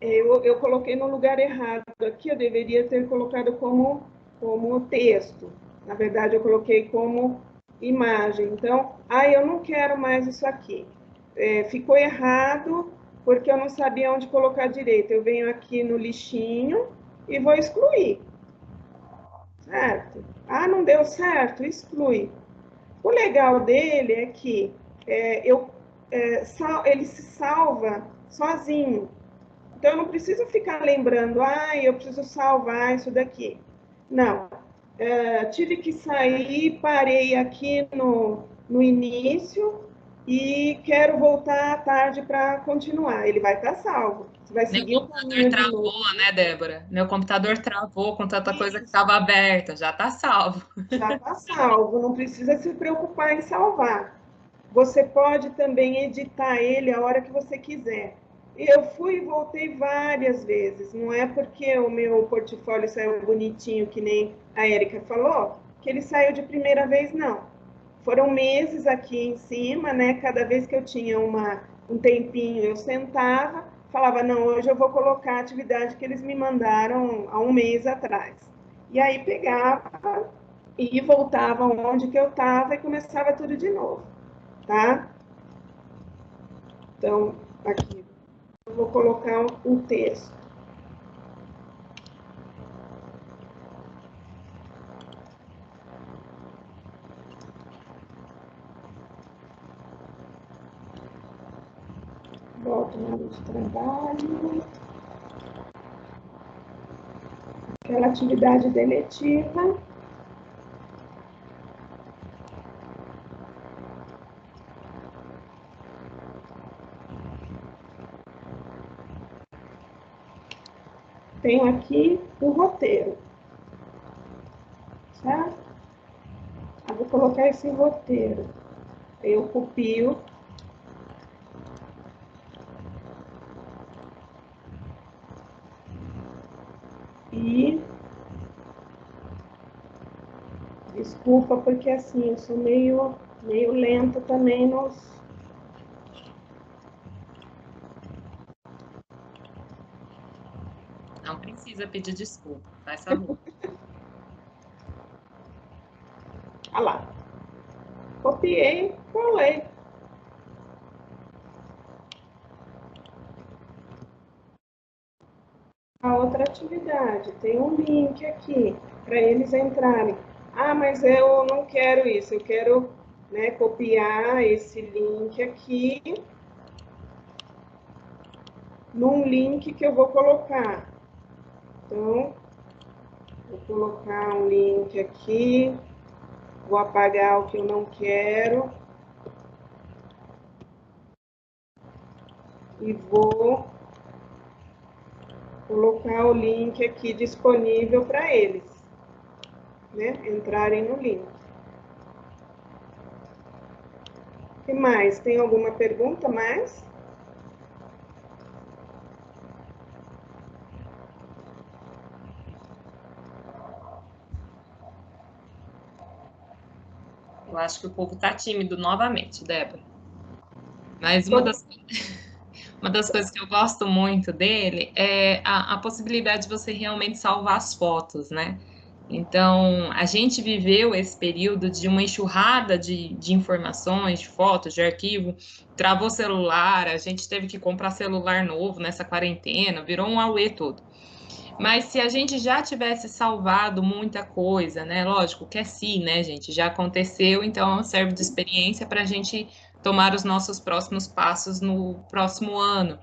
B: Eu coloquei no lugar errado aqui, eu deveria ter colocado como texto. Na verdade, eu coloquei como imagem. Então, eu não quero mais isso aqui. Ficou errado porque eu não sabia onde colocar direito. Eu venho aqui no lixinho e vou excluir. Certo? Não deu certo? Exclui. O legal dele é que ele se salva sozinho. Então, eu não preciso ficar lembrando, eu preciso salvar isso daqui. Não. Tive que sair, parei aqui no início e quero voltar à tarde para continuar. Ele vai estar salvo. Você vai seguir o caminho de novo.
A: Né, Débora? Meu computador travou com tanta coisa que estava aberta. Já está salvo.
B: Já está salvo. Não precisa se preocupar em salvar. Você pode também editar ele a hora que você quiser. Eu fui e voltei várias vezes. Não é porque o meu portfólio saiu bonitinho, que nem a Érica falou, que ele saiu de primeira vez, não. Foram meses aqui em cima, né? Cada vez que eu tinha um tempinho, eu sentava, falava, não, hoje eu vou colocar a atividade que eles me mandaram há um mês atrás. E aí pegava e voltava onde que eu estava e começava tudo de novo, tá? Então, aqui, eu vou colocar um texto. Volto na área de trabalho. Aquela atividade deletiva. Tenho aqui o roteiro. Certo? Eu vou colocar esse roteiro. Eu copio. E desculpa, porque assim, eu sou meio lenta também nos...
A: Não precisa pedir desculpa, faz favor.
B: Olha lá. Copiei, colei. A outra atividade, tem um link aqui para eles entrarem. Mas eu não quero isso, eu quero, né, copiar esse link aqui num link que eu vou colocar. Então, vou colocar um link aqui, vou apagar o que eu não quero e vou colocar o link aqui disponível para eles, né, entrarem no link. O que mais? Tem alguma pergunta mais?
A: Eu acho que o povo está tímido novamente, Débora. Mas uma das coisas que eu gosto muito dele é a possibilidade de você realmente salvar as fotos, né? Então, a gente viveu esse período de uma enxurrada de informações, de fotos, de arquivo, travou celular, a gente teve que comprar celular novo nessa quarentena, virou um auê todo. Mas se a gente já tivesse salvado muita coisa, né? Lógico que é sim, né, gente? Já aconteceu, então serve de experiência para a gente tomar os nossos próximos passos no próximo ano.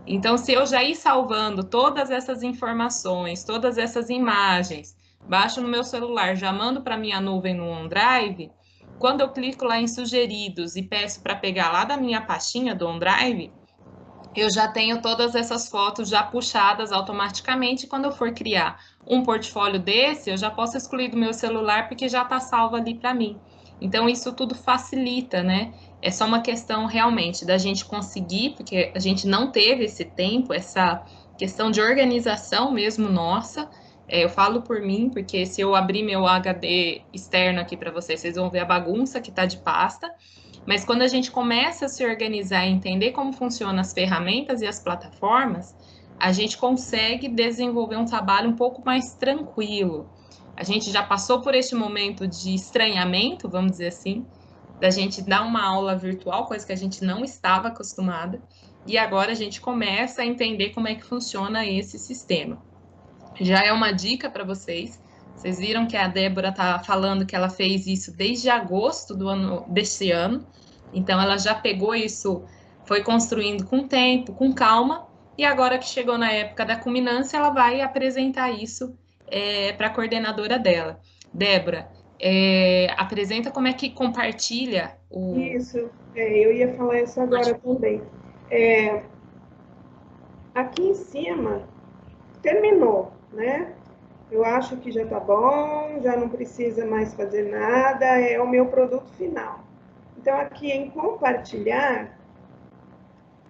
A: Então, se eu já ir salvando todas essas informações, todas essas imagens, baixo no meu celular, já mando para minha nuvem no OneDrive, quando eu clico lá em sugeridos e peço para pegar lá da minha pastinha do OneDrive, eu já tenho todas essas fotos já puxadas automaticamente. Quando eu for criar um portfólio desse, eu já posso excluir do meu celular porque já está salvo ali para mim. Então, isso tudo facilita, né? É só uma questão realmente da gente conseguir, porque a gente não teve esse tempo, essa questão de organização mesmo nossa. Eu falo por mim, porque se eu abrir meu HD externo aqui para vocês, vocês vão ver a bagunça que está de pasta. Mas quando a gente começa a se organizar e entender como funcionam as ferramentas e as plataformas, a gente consegue desenvolver um trabalho um pouco mais tranquilo. A gente já passou por este momento de estranhamento, vamos dizer assim, da gente dar uma aula virtual, coisa que a gente não estava acostumada, e agora a gente começa a entender como é que funciona esse sistema. Já é uma dica para vocês. Vocês viram que a Débora está falando que ela fez isso desde agosto deste ano. Então, ela já pegou isso, foi construindo com tempo, com calma, e agora que chegou na época da culminância, ela vai apresentar isso para a coordenadora dela. Débora, apresenta como é que compartilha o.
B: Isso, eu ia falar isso agora também. Aqui em cima, terminou, né? Eu acho que já tá bom, já não precisa mais fazer nada, é o meu produto final. Então, aqui em compartilhar,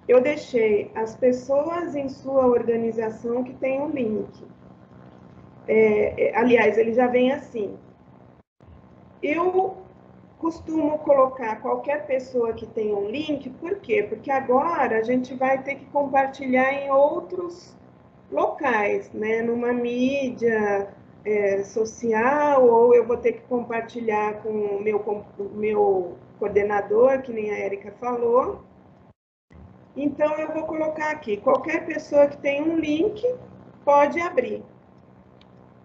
B: eu deixei as pessoas em sua organização que tem o link. Aliás, ele já vem assim. Eu costumo colocar qualquer pessoa que tenha um link, por quê? Porque agora a gente vai ter que compartilhar em outros locais, né? Numa mídia social, ou eu vou ter que compartilhar com o meu coordenador, que nem a Érica falou. Então, eu vou colocar aqui, qualquer pessoa que tem um link pode abrir.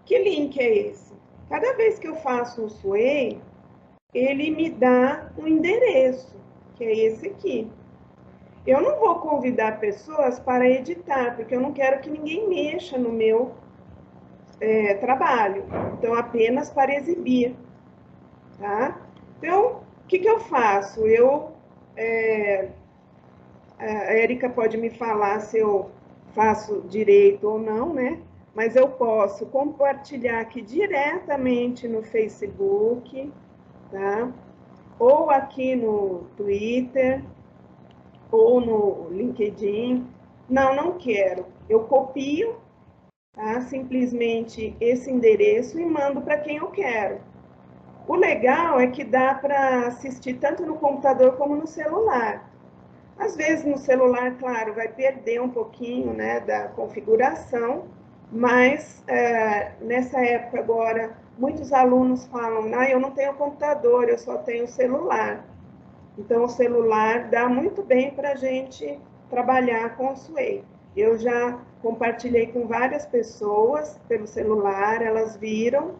B: Que link é esse? Cada vez que eu faço um Sway, ele me dá um endereço, que é esse aqui. Eu não vou convidar pessoas para editar, porque eu não quero que ninguém mexa no meu trabalho. Então, apenas para exibir, tá? Então, o que eu faço? A Érica pode me falar se eu faço direito ou não, né? Mas eu posso compartilhar aqui diretamente no Facebook, tá? Ou aqui no Twitter, ou no LinkedIn. Não quero. Eu copio, tá? Simplesmente esse endereço e mando para quem eu quero. O legal é que dá para assistir tanto no computador como no celular. Às vezes no celular, claro, vai perder um pouquinho, né, da configuração, mas nessa época agora, muitos alunos falam, eu não tenho computador, eu só tenho celular. Então, o celular dá muito bem para a gente trabalhar com o Sway. Eu já compartilhei com várias pessoas pelo celular, elas viram,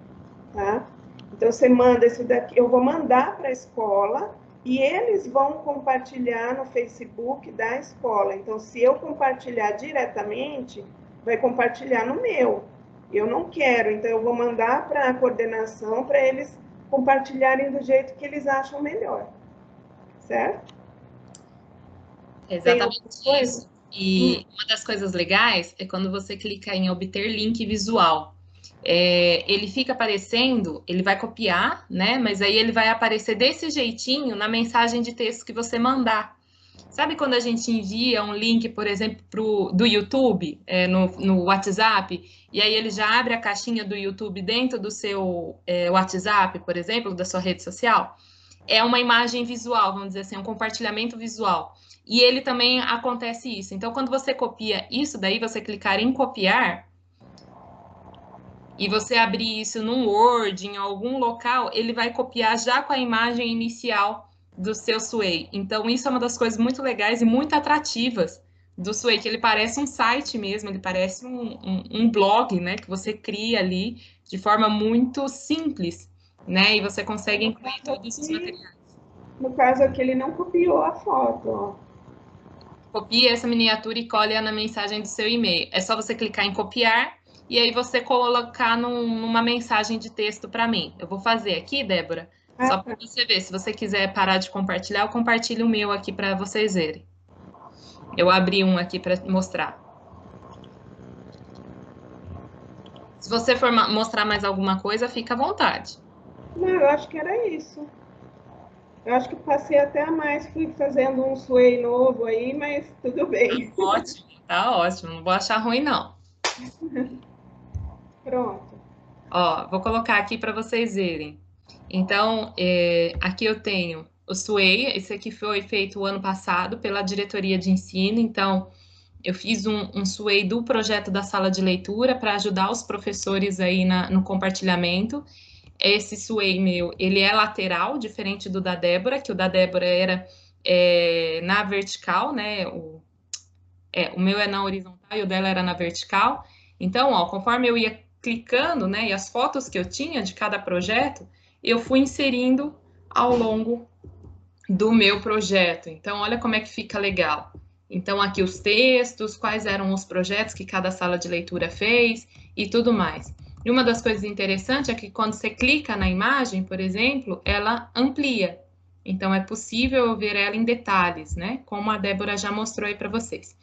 B: tá? Então, você manda isso daqui, eu vou mandar para a escola e eles vão compartilhar no Facebook da escola. Então, se eu compartilhar diretamente, vai compartilhar no meu. Eu não quero, então eu vou mandar para a coordenação para eles compartilharem do jeito que eles acham melhor. Certo?
A: Exatamente isso. E uma das coisas legais é quando você clica em obter link visual. Ele fica aparecendo, ele vai copiar, né? Mas aí ele vai aparecer desse jeitinho na mensagem de texto que você mandar. Sabe quando a gente envia um link, por exemplo, do YouTube, no WhatsApp, e aí ele já abre a caixinha do YouTube dentro do seu WhatsApp, por exemplo, da sua rede social? É uma imagem visual, vamos dizer assim, um compartilhamento visual. E ele também acontece isso. Então, quando você copia isso daí, você clicar em copiar, e você abrir isso num Word, em algum local, ele vai copiar já com a imagem inicial do seu Sway. Então, isso é uma das coisas muito legais e muito atrativas do Sway, que ele parece um site mesmo, ele parece um blog, né, que você cria ali de forma muito simples, né, e você consegue incluir todos os materiais.
B: No caso aqui, ele não copiou a foto, ó.
A: Copie essa miniatura e colhe-a na mensagem do seu e-mail. É só você clicar em copiar e aí você colocar numa mensagem de texto para mim. Eu vou fazer aqui, Débora, só para você ver. Se você quiser parar de compartilhar, eu compartilho o meu aqui para vocês verem. Eu abri um aqui para mostrar. Se você for mostrar mais alguma coisa, fica à vontade.
B: Não, eu acho que era isso. Eu acho que passei até a mais, fui fazendo um Sway novo aí, mas tudo bem.
A: Tá ótimo, não vou achar ruim, não.
B: Pronto.
A: Ó, vou colocar aqui para vocês verem. Então, aqui eu tenho o Sway, esse aqui foi feito o ano passado pela diretoria de ensino, então eu fiz um Sway do projeto da sala de leitura para ajudar os professores aí no compartilhamento. Esse Sway meu, ele é lateral, diferente do da Débora, que o da Débora era na vertical, né? O meu é na horizontal e o dela era na vertical. Então, ó, conforme eu ia clicando, né, e as fotos que eu tinha de cada projeto, eu fui inserindo ao longo do meu projeto. Então, olha como é que fica legal. Então, aqui os textos, quais eram os projetos que cada sala de leitura fez e tudo mais. E uma das coisas interessantes é que quando você clica na imagem, por exemplo, ela amplia. Então, é possível ver ela em detalhes, né? Como a Débora já mostrou aí para vocês.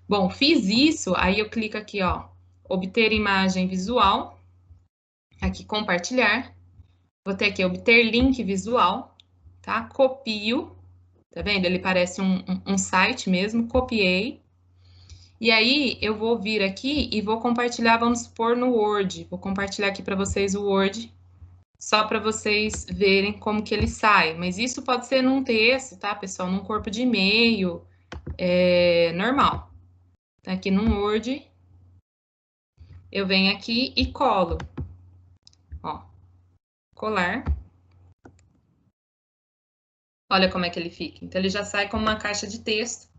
A: Bom, fiz isso, aí eu clico aqui, ó, obter imagem visual, aqui compartilhar, vou ter aqui obter link visual, tá? Copio, tá vendo? Ele parece um site mesmo, copiei. E aí eu vou vir aqui e vou compartilhar, vamos supor, no Word. Vou compartilhar aqui para vocês o Word, só para vocês verem como que ele sai. Mas isso pode ser num texto, tá, pessoal? Num corpo de e-mail, normal. Tá aqui no Word. Eu venho aqui e colo. Ó, colar. Olha como é que ele fica. Então, ele já sai como uma caixa de texto.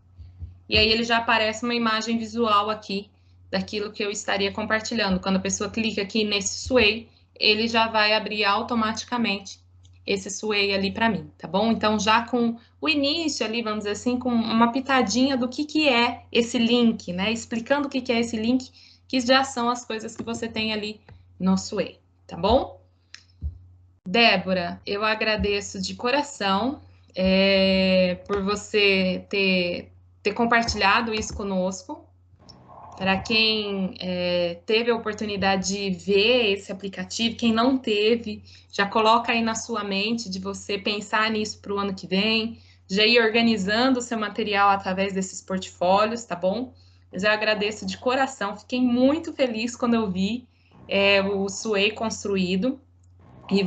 A: E aí, ele já aparece uma imagem visual aqui daquilo que eu estaria compartilhando. Quando a pessoa clica aqui nesse Sway, ele já vai abrir automaticamente esse Sway ali para mim, tá bom? Então, já com o início ali, vamos dizer assim, com uma pitadinha do que é esse link, né? Explicando o que é esse link, que já são as coisas que você tem ali no Sway, tá bom? Débora, eu agradeço de coração por você ter compartilhado isso conosco. Para quem teve a oportunidade de ver esse aplicativo, quem não teve, já coloca aí na sua mente de você pensar nisso para o ano que vem, já ir organizando o seu material através desses portfólios, tá bom? Mas eu agradeço de coração, fiquei muito feliz quando eu vi o Sway construído. E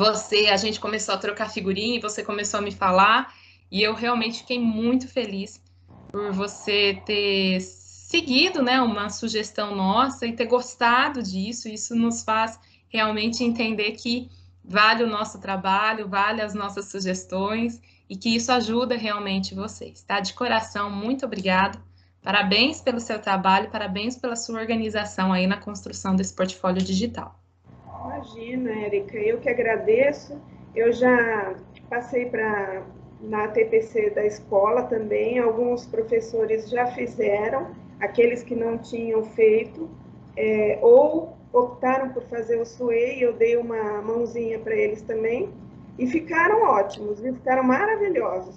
A: a gente começou a trocar figurinha e você começou a me falar, e eu realmente fiquei muito feliz por você ter seguido, né, uma sugestão nossa e ter gostado disso. Isso nos faz realmente entender que vale o nosso trabalho, vale as nossas sugestões e que isso ajuda realmente vocês, tá? De coração, muito obrigado. Parabéns pelo seu trabalho, parabéns pela sua organização aí na construção desse portfólio digital.
B: Imagina, Érica, eu que agradeço. Eu já passei para na TPC da escola também, alguns professores já fizeram, aqueles que não tinham feito, ou optaram por fazer o SUEI, eu dei uma mãozinha para eles também, e ficaram ótimos, viu? Ficaram maravilhosos.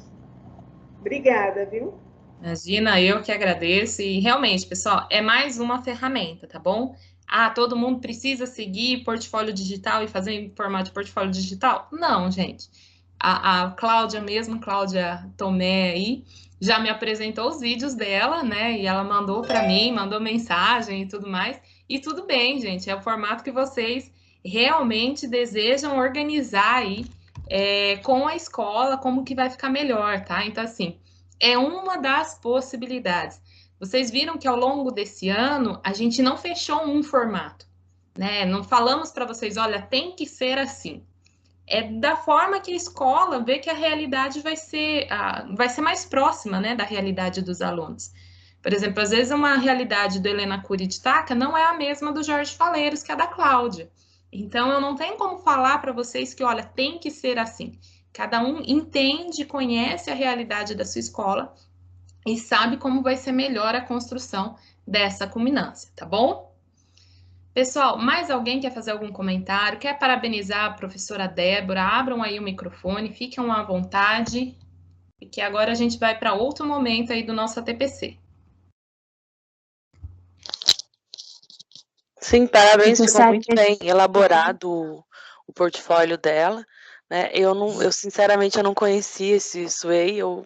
B: Obrigada, viu?
A: Imagina, eu que agradeço. E realmente, pessoal, é mais uma ferramenta, tá bom? Ah, todo mundo precisa seguir portfólio digital e fazer em formato de portfólio digital? Não, gente. A Cláudia mesmo, Cláudia Tomé aí, já me apresentou os vídeos dela, né? E ela mandou para mim, mandou mensagem e tudo mais. E tudo bem, gente, é o formato que vocês realmente desejam organizar aí com a escola, como que vai ficar melhor, tá? Então, assim, é uma das possibilidades. Vocês viram que ao longo desse ano a gente não fechou um formato, né? Não falamos para vocês, olha, tem que ser assim. É da forma que a escola vê que a realidade vai ser mais próxima, né, da realidade dos alunos. Por exemplo, às vezes uma realidade do Helena Cury de Taca não é a mesma do Jorge Faleiros, que é a da Cláudia. Então, eu não tenho como falar para vocês que, olha, tem que ser assim. Cada um entende, conhece a realidade da sua escola e sabe como vai ser melhor a construção dessa culminância, tá bom? Pessoal, mais alguém quer fazer algum comentário? Quer parabenizar a professora Débora? Abram aí o microfone, fiquem à vontade, porque agora a gente vai para outro momento aí do nosso ATPC.
C: Sim, parabéns, ficou muito bem elaborado o portfólio dela, né? Eu sinceramente eu não conhecia esse Sway, eu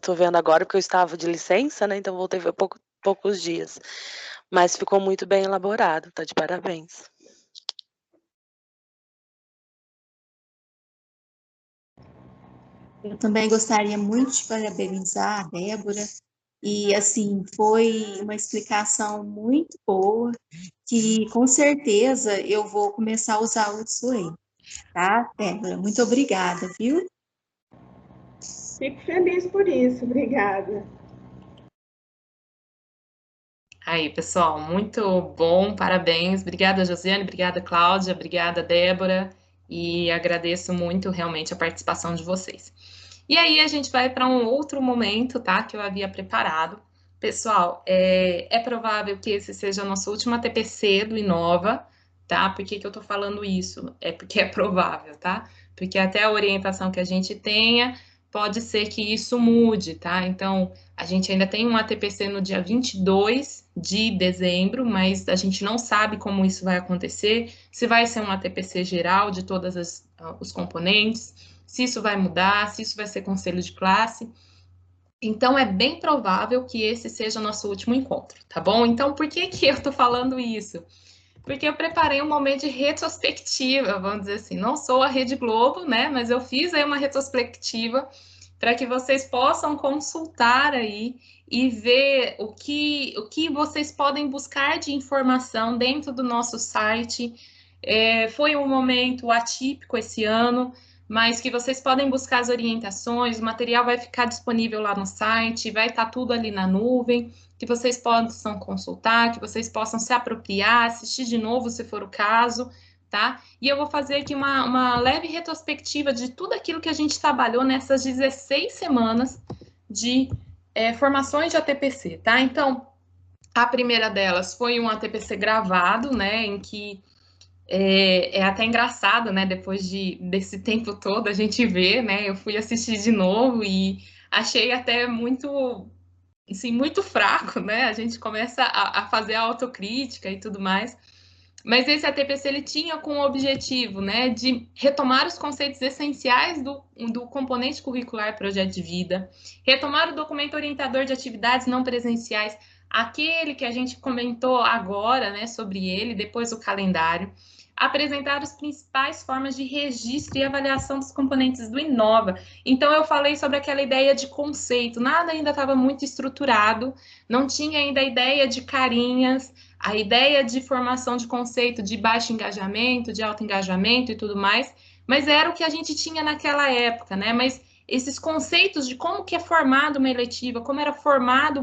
C: tô vendo agora porque eu estava de licença, né? Então voltei há poucos dias. Mas ficou muito bem elaborado, tá de parabéns.
D: Eu também gostaria muito de parabenizar a Débora, e assim, foi uma explicação muito boa, que com certeza eu vou começar a usar o Sway, tá, Débora? Muito obrigada, viu?
B: Fico feliz por isso, obrigada.
A: Aí, pessoal, muito bom, parabéns. Obrigada, Josiane, obrigada, Cláudia, obrigada, Débora, e agradeço muito realmente a participação de vocês. E aí a gente vai para um outro momento, tá? Que eu havia preparado. Pessoal, é provável que esse seja o nosso último TPC do Inova, tá? Por que eu tô falando isso? É porque é provável, tá? Porque até a orientação que a gente tenha, pode ser que isso mude, tá? Então, a gente ainda tem um ATPC no dia 22 de dezembro, mas a gente não sabe como isso vai acontecer, se vai ser um ATPC geral de todos os componentes, se isso vai mudar, se isso vai ser conselho de classe. Então, é bem provável que esse seja o nosso último encontro, tá bom? Então, por que eu tô falando isso? Porque eu preparei um momento de retrospectiva, vamos dizer assim. Não sou a Rede Globo, né? Mas eu fiz aí uma retrospectiva para que vocês possam consultar aí e ver o que vocês podem buscar de informação dentro do nosso site. Foi um momento atípico esse ano, mas que vocês podem buscar as orientações, o material vai ficar disponível lá no site, vai estar tudo ali na nuvem, que vocês possam consultar, que vocês possam se apropriar, assistir de novo, se for o caso, tá? E eu vou fazer aqui uma leve retrospectiva de tudo aquilo que a gente trabalhou nessas 16 semanas de formações de ATPC, tá? Então, a primeira delas foi um ATPC gravado, né, em que é até engraçado, né? Depois desse tempo todo a gente vê, né? Eu fui assistir de novo e achei até muito, assim, muito fraco, né? A gente começa a fazer a autocrítica e tudo mais. Mas esse ATPC ele tinha com o objetivo, né, de retomar os conceitos essenciais do componente curricular projeto de vida, retomar o documento orientador de atividades não presenciais, aquele que a gente comentou agora, né, sobre ele, depois o calendário, apresentar as principais formas de registro e avaliação dos componentes do Inova. Então, eu falei sobre aquela ideia de conceito, nada ainda estava muito estruturado, não tinha ainda a ideia de carinhas, a ideia de formação de conceito de baixo engajamento, de alto engajamento e tudo mais, mas era o que a gente tinha naquela época, né? Mas esses conceitos de como que é formado uma eletiva, como era formado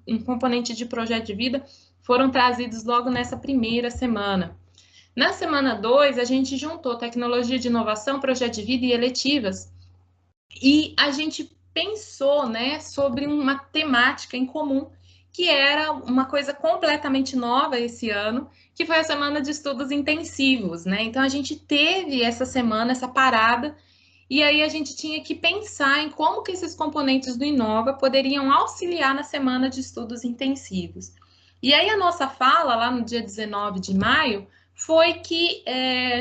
A: um componente de projeto de vida, foram trazidos logo nessa primeira semana. Na semana 2, a gente juntou tecnologia de inovação, projeto de vida e eletivas. E a gente pensou, né, sobre uma temática em comum, que era uma coisa completamente nova esse ano, que foi a semana de estudos intensivos, né? Então a gente teve essa semana, essa parada, e aí a gente tinha que pensar em como que esses componentes do Inova poderiam auxiliar na semana de estudos intensivos. E aí a nossa fala, lá no dia 19 de maio, foi que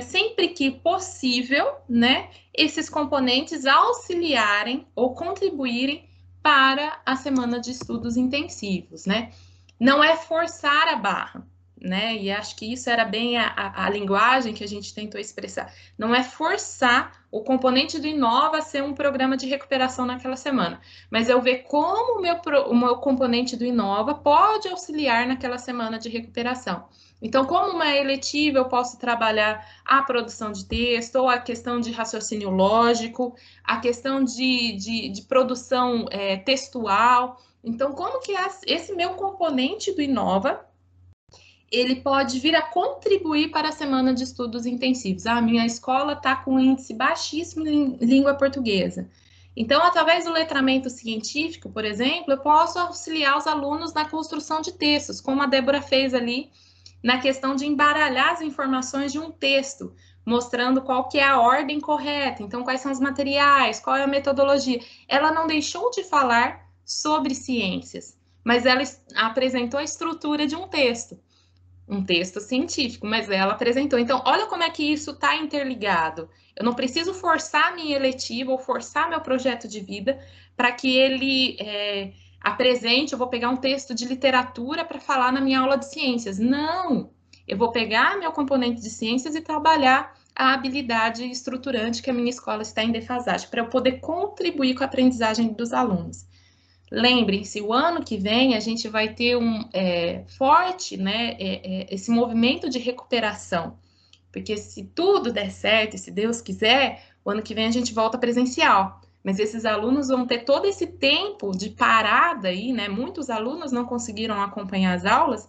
A: sempre que possível, né, esses componentes auxiliarem ou contribuírem para a semana de estudos intensivos, né? Não é forçar a barra, né? E acho que isso era bem a linguagem que a gente tentou expressar. Não é forçar o componente do Inova a ser um programa de recuperação naquela semana, mas eu ver como o meu componente do Inova pode auxiliar naquela semana de recuperação. Então, como uma eletiva, eu posso trabalhar a produção de texto, ou a questão de raciocínio lógico, a questão de produção textual. Então, como que esse meu componente do Inova, ele pode vir a contribuir para a semana de estudos intensivos? A minha escola está com um índice baixíssimo em língua portuguesa. Então, através do letramento científico, por exemplo, eu posso auxiliar os alunos na construção de textos, como a Débora fez ali, na questão de embaralhar as informações de um texto, mostrando qual que é a ordem correta, então quais são os materiais, qual é a metodologia. Ela não deixou de falar sobre ciências, mas ela apresentou a estrutura de um texto científico, mas ela apresentou. Então, olha como é que isso está interligado. Eu não preciso forçar minha eletiva ou forçar meu projeto de vida para que ele apresente. Eu vou pegar um texto de literatura para falar na minha aula de ciências. Não! Eu vou pegar meu componente de ciências e trabalhar a habilidade estruturante que a minha escola está em defasagem, para eu poder contribuir com a aprendizagem dos alunos. Lembrem-se, o ano que vem a gente vai ter forte, né, esse movimento de recuperação, porque se tudo der certo, e se Deus quiser, o ano que vem a gente volta presencial. Mas esses alunos vão ter todo esse tempo de parada aí, né? Muitos alunos não conseguiram acompanhar as aulas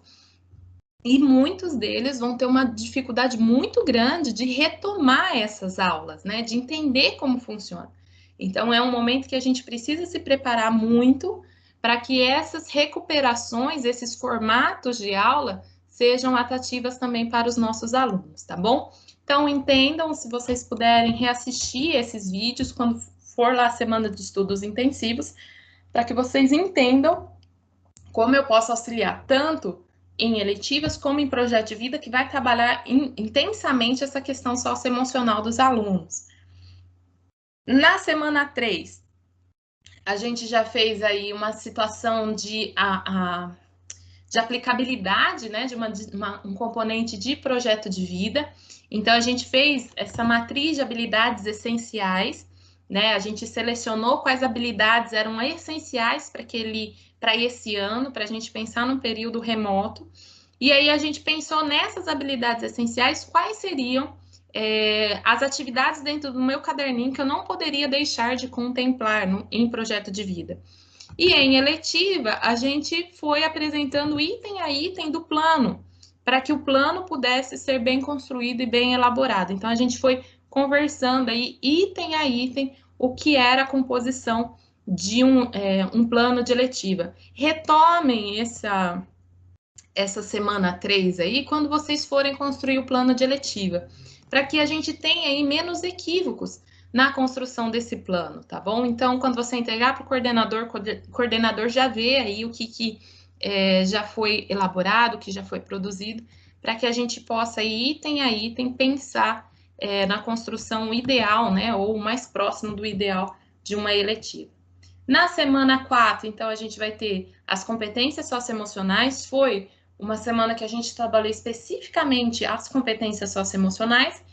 A: e muitos deles vão ter uma dificuldade muito grande de retomar essas aulas, né? De entender como funciona. Então, é um momento que a gente precisa se preparar muito para que essas recuperações, esses formatos de aula, sejam atrativas também para os nossos alunos, tá bom? Então, entendam, se vocês puderem reassistir esses vídeos quando for lá a semana de estudos intensivos, para que vocês entendam como eu posso auxiliar tanto em eletivas como em projeto de vida, que vai trabalhar intensamente essa questão socioemocional dos alunos. Na semana 3, a gente já fez aí uma situação de aplicabilidade, né, de um componente de projeto de vida. Então, a gente fez essa matriz de habilidades essenciais, né, a gente selecionou quais habilidades eram essenciais para esse ano, para a gente pensar num período remoto. E aí a gente pensou nessas habilidades essenciais, quais seriam as atividades dentro do meu caderninho que eu não poderia deixar de contemplar em projeto de vida. E em eletiva, a gente foi apresentando item a item do plano, para que o plano pudesse ser bem construído e bem elaborado. Então, a gente foi conversando aí, item a item, o que era a composição de um plano de eletiva. Retomem essa semana 3 aí, quando vocês forem construir o plano de eletiva, para que a gente tenha aí menos equívocos na construção desse plano, tá bom? Então, quando você entregar para o coordenador já vê aí o que já foi elaborado, o que já foi produzido, para que a gente possa, item a item, pensar na construção ideal, né, ou o mais próximo do ideal de uma eletiva. Na semana 4, então, a gente vai ter as competências socioemocionais. Foi uma semana que a gente trabalhou especificamente as competências socioemocionais.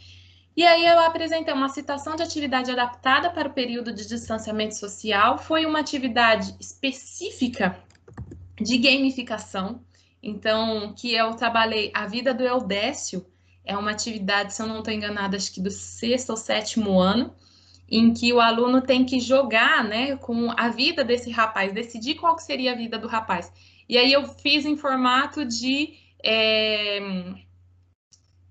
A: E aí eu apresentei uma citação de atividade adaptada para o período de distanciamento social. Foi uma atividade específica de gamificação. Então, que eu trabalhei a vida do Eudécio. É uma atividade, se eu não estou enganada, acho que do 6º ou 7º ano, em que o aluno tem que jogar, né, com a vida desse rapaz, decidir qual seria a vida do rapaz. E aí eu fiz em formato de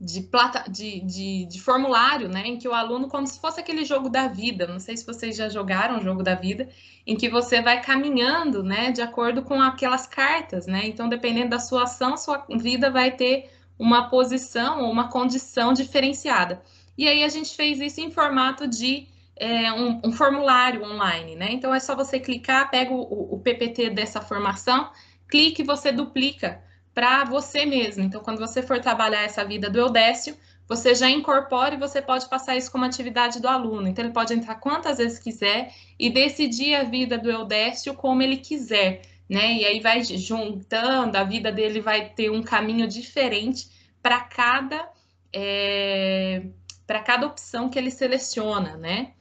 A: de formulário, né, em que o aluno, como se fosse aquele jogo da vida, não sei se vocês já jogaram o jogo da vida, em que você vai caminhando, né, de acordo com aquelas cartas, né, então dependendo da sua ação, sua vida vai ter uma posição ou uma condição diferenciada. E aí a gente fez isso em formato de um formulário online, né, então é só você clicar, pega o PPT dessa formação, clique e você duplica para você mesmo. Então, quando você for trabalhar essa vida do Eudécio, você já incorpora e você pode passar isso como atividade do aluno. Então, ele pode entrar quantas vezes quiser e decidir a vida do Eudécio como ele quiser, né? E aí vai juntando, a vida dele vai ter um caminho diferente para cada opção que ele seleciona, né?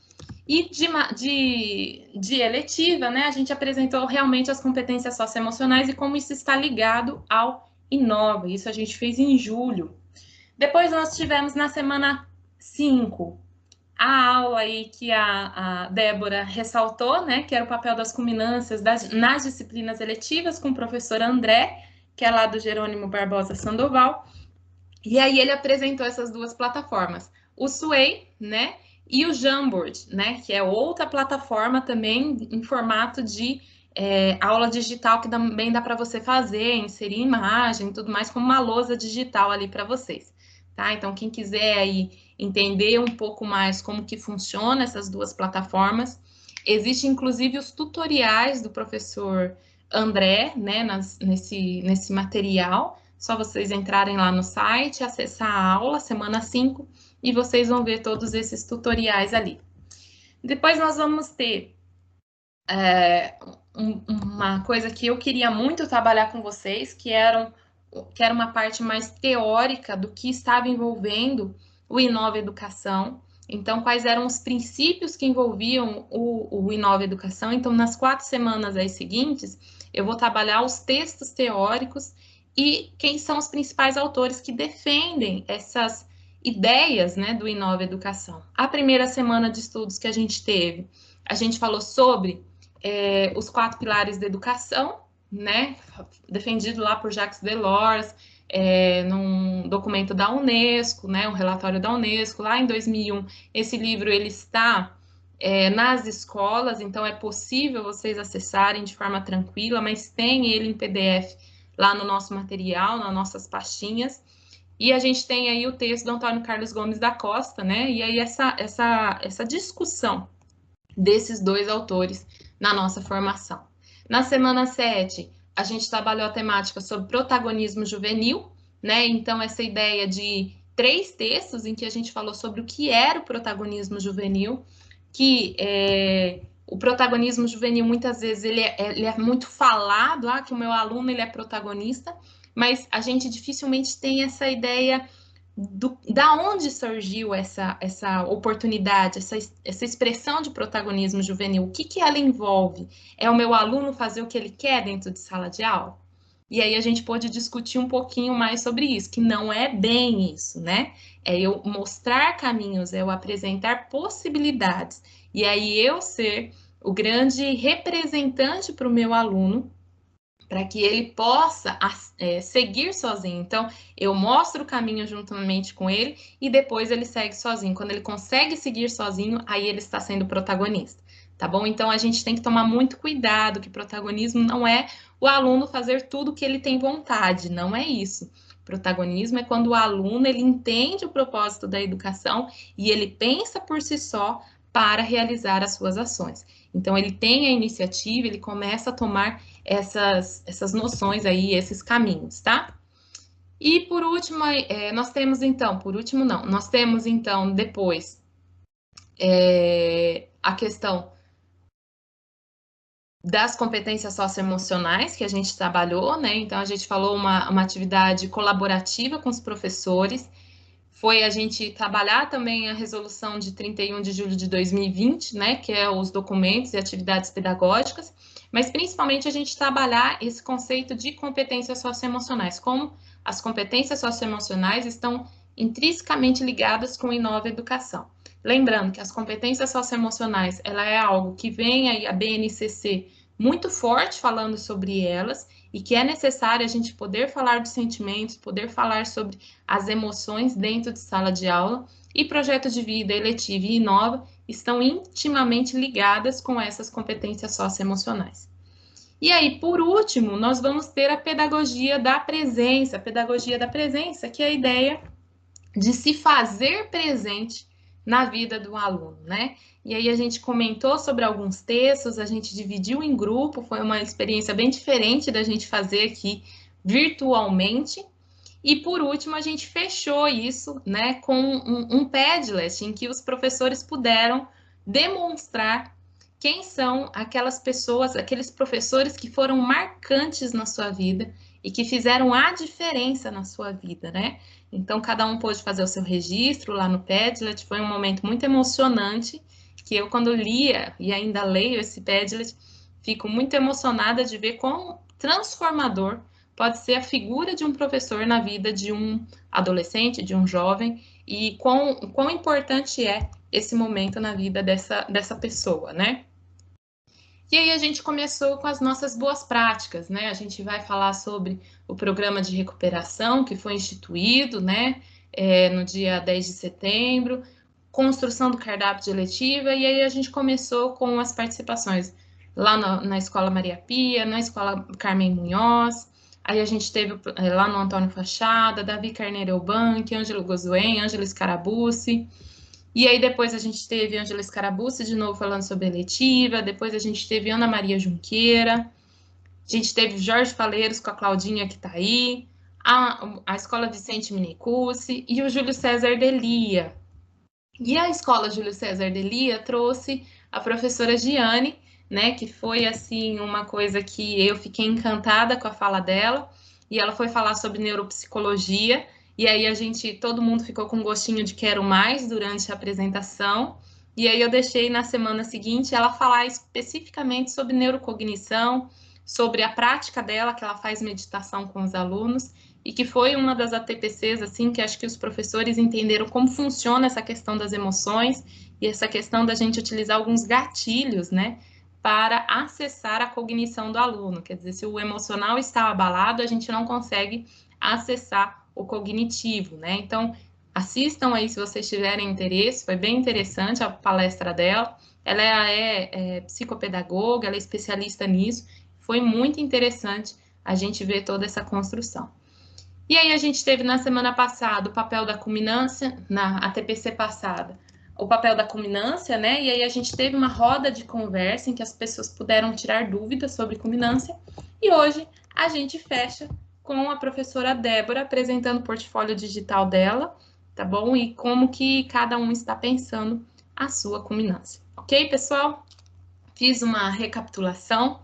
A: E de eletiva, né, a gente apresentou realmente as competências socioemocionais e como isso está ligado ao Inova. Isso a gente fez em julho. Depois nós tivemos na semana 5 a aula aí que a Débora ressaltou, né, que era o papel das culminâncias nas disciplinas eletivas com o professor André, que é lá do Jerônimo Barbosa Sandoval. E aí ele apresentou essas duas plataformas, o Sway, né, e o Jamboard, né, que é outra plataforma também em formato de aula digital que também dá para você fazer, inserir imagem e tudo mais, como uma lousa digital ali para vocês, tá? Então, quem quiser aí entender um pouco mais como que funciona essas duas plataformas, existe inclusive os tutoriais do professor André, né, nesse material. Só vocês entrarem lá no site, acessar a aula, semana 5, e vocês vão ver todos esses tutoriais ali. Depois nós vamos ter uma coisa que eu queria muito trabalhar com vocês, que era uma parte mais teórica do que estava envolvendo o Inova Educação. Então, quais eram os princípios que envolviam o Inova Educação? Então, nas 4 semanas aí seguintes, eu vou trabalhar os textos teóricos e quem são os principais autores que defendem essas ideias, né, do Inova Educação. A primeira semana de estudos que a gente teve, a gente falou sobre os 4 pilares da educação, né, defendido lá por Jacques Delors, num documento da Unesco, né, um relatório da Unesco, lá em 2001. Esse livro ele está nas escolas, então é possível vocês acessarem de forma tranquila, mas tem ele em PDF lá no nosso material, nas nossas pastinhas. E a gente tem aí o texto do Antônio Carlos Gomes da Costa, né? E aí essa discussão desses 2 autores na nossa formação. Na semana 7, a gente trabalhou a temática sobre protagonismo juvenil, né? Então, essa ideia de 3 textos em que a gente falou sobre o que era o protagonismo juvenil, que o protagonismo juvenil, muitas vezes, ele é muito falado, que o meu aluno ele é protagonista, mas a gente dificilmente tem essa ideia da onde surgiu essa oportunidade, essa expressão de protagonismo juvenil. O que ela envolve? É o meu aluno fazer o que ele quer dentro de sala de aula? E aí a gente pôde discutir um pouquinho mais sobre isso, que não é bem isso, né? É eu mostrar caminhos, é eu apresentar possibilidades. E aí eu ser o grande representante para o meu aluno, para que ele possa seguir sozinho. Então, eu mostro o caminho juntamente com ele e depois ele segue sozinho. Quando ele consegue seguir sozinho, aí ele está sendo protagonista, tá bom? Então, a gente tem que tomar muito cuidado, que protagonismo não é o aluno fazer tudo que ele tem vontade, não é isso. Protagonismo é quando o aluno ele entende o propósito da educação e ele pensa por si só para realizar as suas ações. Então, ele tem a iniciativa, ele começa a tomar essas noções aí, esses caminhos, tá? E por último, nós temos então, nós temos então depois a questão das competências socioemocionais que a gente trabalhou, né? Então, a gente falou uma atividade colaborativa com os professores, foi a gente trabalhar também a resolução de 31 de julho de 2020, né, que é os documentos e atividades pedagógicas, mas principalmente a gente trabalhar esse conceito de competências socioemocionais, como as competências socioemocionais estão intrinsecamente ligadas com o Inova Educação. Lembrando que as competências socioemocionais, ela é algo que vem aí a BNCC muito forte falando sobre elas, e que é necessário a gente poder falar dos sentimentos, poder falar sobre as emoções dentro de sala de aula, e projeto de vida, eletivo e inova estão intimamente ligadas com essas competências socioemocionais. E aí, por último, nós vamos ter a pedagogia da presença, que é a ideia de se fazer presente na vida do aluno, né? E aí a gente comentou sobre alguns textos, a gente dividiu em grupo, foi uma experiência bem diferente da gente fazer aqui virtualmente. E por último, a gente fechou isso, né, com um Padlet em que os professores puderam demonstrar quem são aquelas pessoas, aqueles professores que foram marcantes na sua vida e que fizeram a diferença na sua vida, né? Então, cada um pôde fazer o seu registro lá no Padlet, foi um momento muito emocionante, que eu, quando lia e ainda leio esse Padlet, fico muito emocionada de ver quão transformador pode ser a figura de um professor na vida de um adolescente, de um jovem, e quão importante é esse momento na vida dessa pessoa, né? E aí a gente começou com as nossas boas práticas, né? A gente vai falar sobre o programa de recuperação que foi instituído, né? No dia 10 de setembro, construção do cardápio de eletiva, e aí a gente começou com as participações lá na Escola Maria Pia, na Escola Carmen Munhoz, aí a gente teve lá no Antônio Fachada, Davi Carneiro Eubank, Ângelo Gozuen, Ângelo Scarabucci, e aí depois a gente teve Ângela Scarabucci de novo falando sobre eletiva, depois a gente teve Ana Maria Junqueira, a gente teve Jorge Faleiros com a Claudinha que está aí, a Escola Vicente Minicucci e o Júlio César Delia. E a Escola Júlio César Delia trouxe a professora Giane, né, que foi assim uma coisa que eu fiquei encantada com a fala dela, e ela foi falar sobre neuropsicologia, e aí todo mundo ficou com um gostinho de quero mais durante a apresentação, e aí eu deixei na semana seguinte ela falar especificamente sobre neurocognição, sobre a prática dela, que ela faz meditação com os alunos, e que foi uma das ATPCs, assim, que acho que os professores entenderam como funciona essa questão das emoções e essa questão da gente utilizar alguns gatilhos, né, para acessar a cognição do aluno. Quer dizer, se o emocional está abalado, a gente não consegue acessar o cognitivo, né? Então, assistam aí se vocês tiverem interesse, foi bem interessante a palestra dela. Ela é psicopedagoga, ela é especialista nisso, foi muito interessante a gente ver toda essa construção. E aí a gente teve na semana passada o papel da culminância, na ATPC passada, o papel da culminância, né? E aí a gente teve uma roda de conversa em que as pessoas puderam tirar dúvidas sobre culminância. E hoje a gente fecha com a professora Débora apresentando o portfólio digital dela, tá bom? E como que cada um está pensando a sua culminância. Ok, pessoal? Fiz uma recapitulação.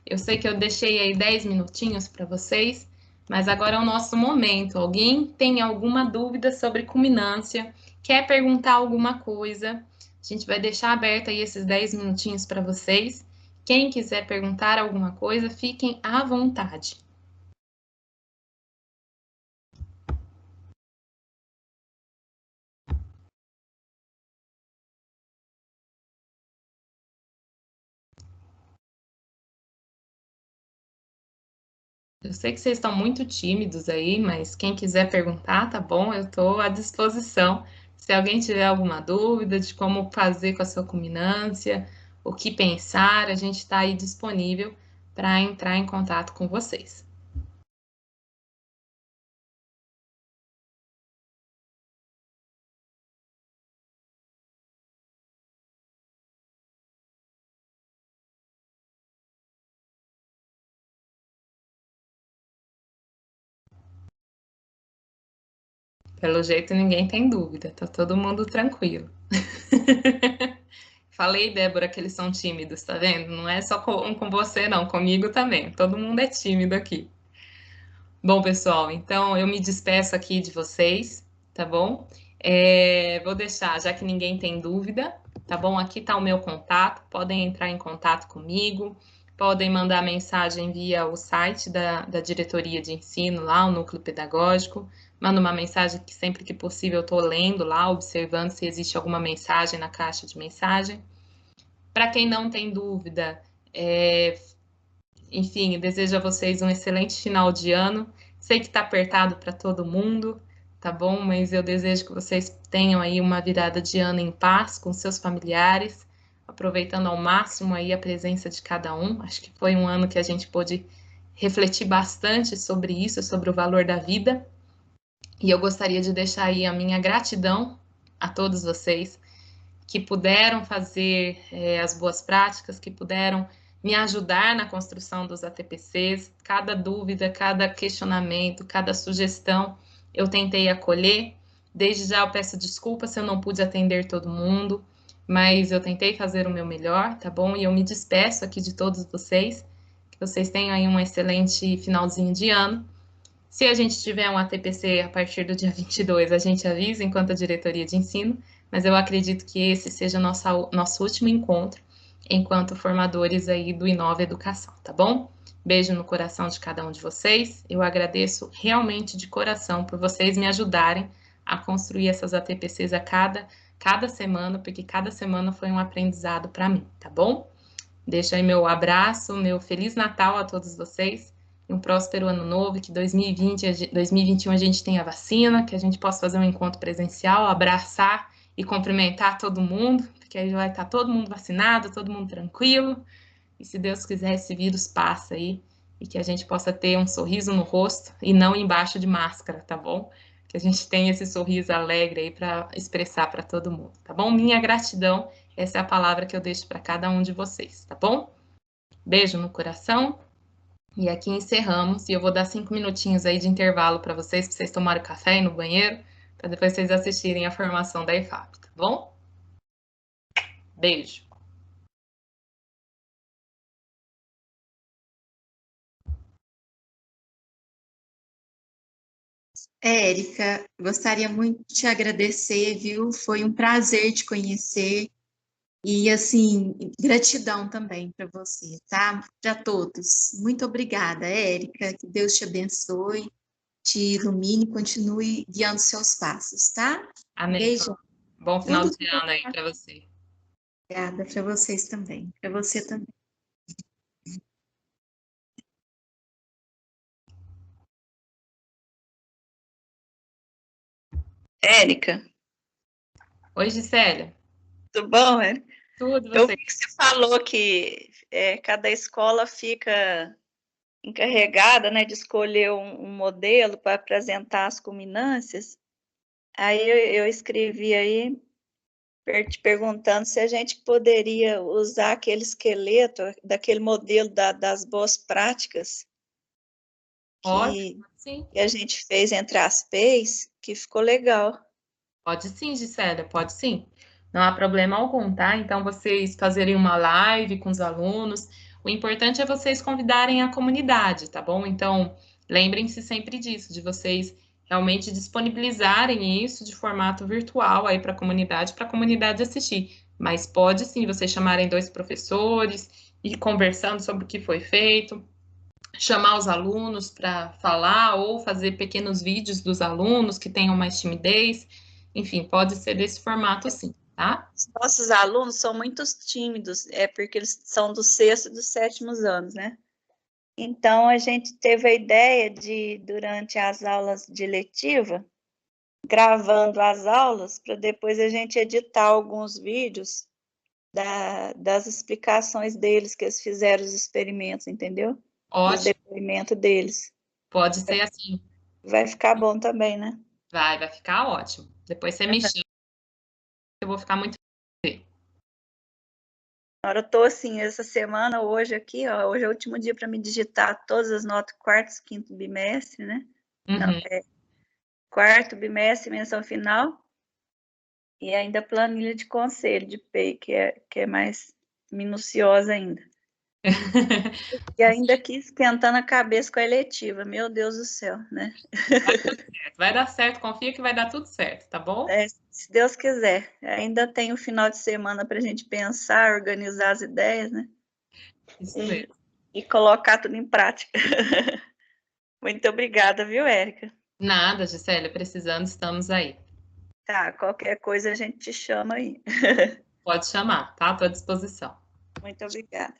A: Eu sei que eu deixei aí 10 minutinhos para vocês, mas agora é o nosso momento. Alguém tem alguma dúvida sobre culminância? Quer perguntar alguma coisa? A gente vai deixar aberto aí esses 10 minutinhos para vocês. Quem quiser perguntar alguma coisa, fiquem à vontade. Eu sei que vocês estão muito tímidos aí, mas quem quiser perguntar, tá bom? Eu estou à disposição. Se alguém tiver alguma dúvida de como fazer com a sua culminância, o que pensar, a gente está aí disponível para entrar em contato com vocês. Pelo jeito, ninguém tem dúvida, tá todo mundo tranquilo. Falei, Débora, que eles são tímidos, tá vendo? Não é só com você, não, comigo também. Todo mundo é tímido aqui. Bom, pessoal, então eu me despeço aqui de vocês, tá bom? Vou deixar, já que ninguém tem dúvida, tá bom? Aqui tá o meu contato, podem entrar em contato comigo, podem mandar mensagem via o site da Diretoria de Ensino, lá, o Núcleo Pedagógico. Manda uma mensagem que sempre que possível eu estou lendo lá, observando se existe alguma mensagem na caixa de mensagem. Para quem não tem dúvida, Enfim, desejo a vocês um excelente final de ano. Sei que está apertado para todo mundo, tá bom? Mas eu desejo que vocês tenham aí uma virada de ano em paz com seus familiares, aproveitando ao máximo aí a presença de cada um. Acho que foi um ano que a gente pôde refletir bastante sobre isso, sobre o valor da vida. E eu gostaria de deixar aí a minha gratidão a todos vocês que puderam fazer as boas práticas, que puderam me ajudar na construção dos ATPCs. Cada dúvida, cada questionamento, cada sugestão eu tentei acolher. Desde já eu peço desculpas se eu não pude atender todo mundo, mas eu tentei fazer o meu melhor, tá bom? E eu me despeço aqui de todos vocês, que vocês tenham aí um excelente finalzinho de ano. Se a gente tiver um ATPC a partir do dia 22, a gente avisa enquanto a diretoria de ensino, mas eu acredito que esse seja nosso último encontro enquanto formadores aí do Inova Educação, tá bom? Beijo no coração de cada um de vocês. Eu agradeço realmente de coração por vocês me ajudarem a construir essas ATPCs a cada semana, porque cada semana foi um aprendizado para mim, tá bom? Deixo aí meu abraço, meu Feliz Natal a todos vocês. E um próspero ano novo, que 2021 a gente tenha vacina, que a gente possa fazer um encontro presencial, abraçar e cumprimentar todo mundo, porque aí vai estar todo mundo vacinado, todo mundo tranquilo. E se Deus quiser, esse vírus passa aí e que a gente possa ter um sorriso no rosto e não embaixo de máscara, tá bom? Que a gente tenha esse sorriso alegre aí para expressar para todo mundo, tá bom? Minha gratidão, essa é a palavra que eu deixo para cada um de vocês, tá bom? Beijo no coração. E aqui encerramos, e eu vou dar 5 minutinhos aí de intervalo para vocês tomarem café e ir no banheiro, para depois vocês assistirem a formação da EFAP, tá bom? Beijo!
D: Érica, gostaria muito de te agradecer, viu? Foi um prazer te conhecer e, assim, gratidão também para você, tá? Para todos. Muito obrigada, Érica. Que Deus te abençoe, te ilumine e continue guiando seus passos, tá?
A: Amém.
D: Beijo.
A: Bom final
D: Tudo
A: de ano aí para você.
D: obrigada para vocês também. Para você também.
E: Érica,
A: Oi, Gisélia.
E: tudo bom, Érica?
A: Tudo,
E: Eu
A: você?
E: vi que você falou que cada escola fica encarregada, né, de escolher um modelo para apresentar as culminâncias. Aí eu escrevi aí te perguntando se a gente poderia usar aquele esqueleto daquele modelo das boas práticas
A: Pode,
E: que,
A: sim.
E: que a gente fez entre as PEIs, que ficou legal.
A: Pode sim, Gisélia, pode sim. Não há problema algum, tá? Então, vocês fazerem uma live com os alunos. O importante é vocês convidarem a comunidade, tá bom? Então, lembrem-se sempre disso, de vocês realmente disponibilizarem isso de formato virtual aí para a comunidade assistir. Mas pode sim, vocês chamarem 2 professores e conversando sobre o que foi feito, chamar os alunos para falar ou fazer pequenos vídeos dos alunos que tenham mais timidez. Enfim, pode ser desse formato sim, tá?
E: Os nossos alunos são muito tímidos, porque eles são do 6º e dos 7º anos, né? Então, a gente teve a ideia de, durante as aulas de letiva, gravando as aulas, para depois a gente editar alguns vídeos das explicações deles, que eles fizeram os experimentos, entendeu? Os
A: Ótimo,
E: depoimentos deles.
A: pode ser assim.
E: Vai ficar bom também, né?
A: Vai ficar ótimo. Depois você me chama, eu vou ficar muito feliz.
E: Agora eu tô assim, essa semana, hoje aqui, ó, hoje é o último dia para me digitar todas as notas, 4º, 5º bimestre, né? Não,
A: Uhum.
E: 4º bimestre, menção final, e ainda a planilha de conselho de PEI, que é mais minuciosa ainda. E ainda aqui esquentando a cabeça com a eletiva, meu Deus do céu, né?
A: Vai dar certo, confia que vai dar tudo certo, tá bom?
E: Se Deus quiser. Ainda tem o final de semana para a gente pensar, organizar as ideias, né?
A: Isso mesmo.
E: E colocar tudo em prática. Muito obrigada, viu, Érica?
A: Nada, Gisélia, precisando, estamos aí.
E: Tá, qualquer coisa a gente te chama aí.
A: Pode chamar, tá? À tua disposição.
E: Muito obrigada.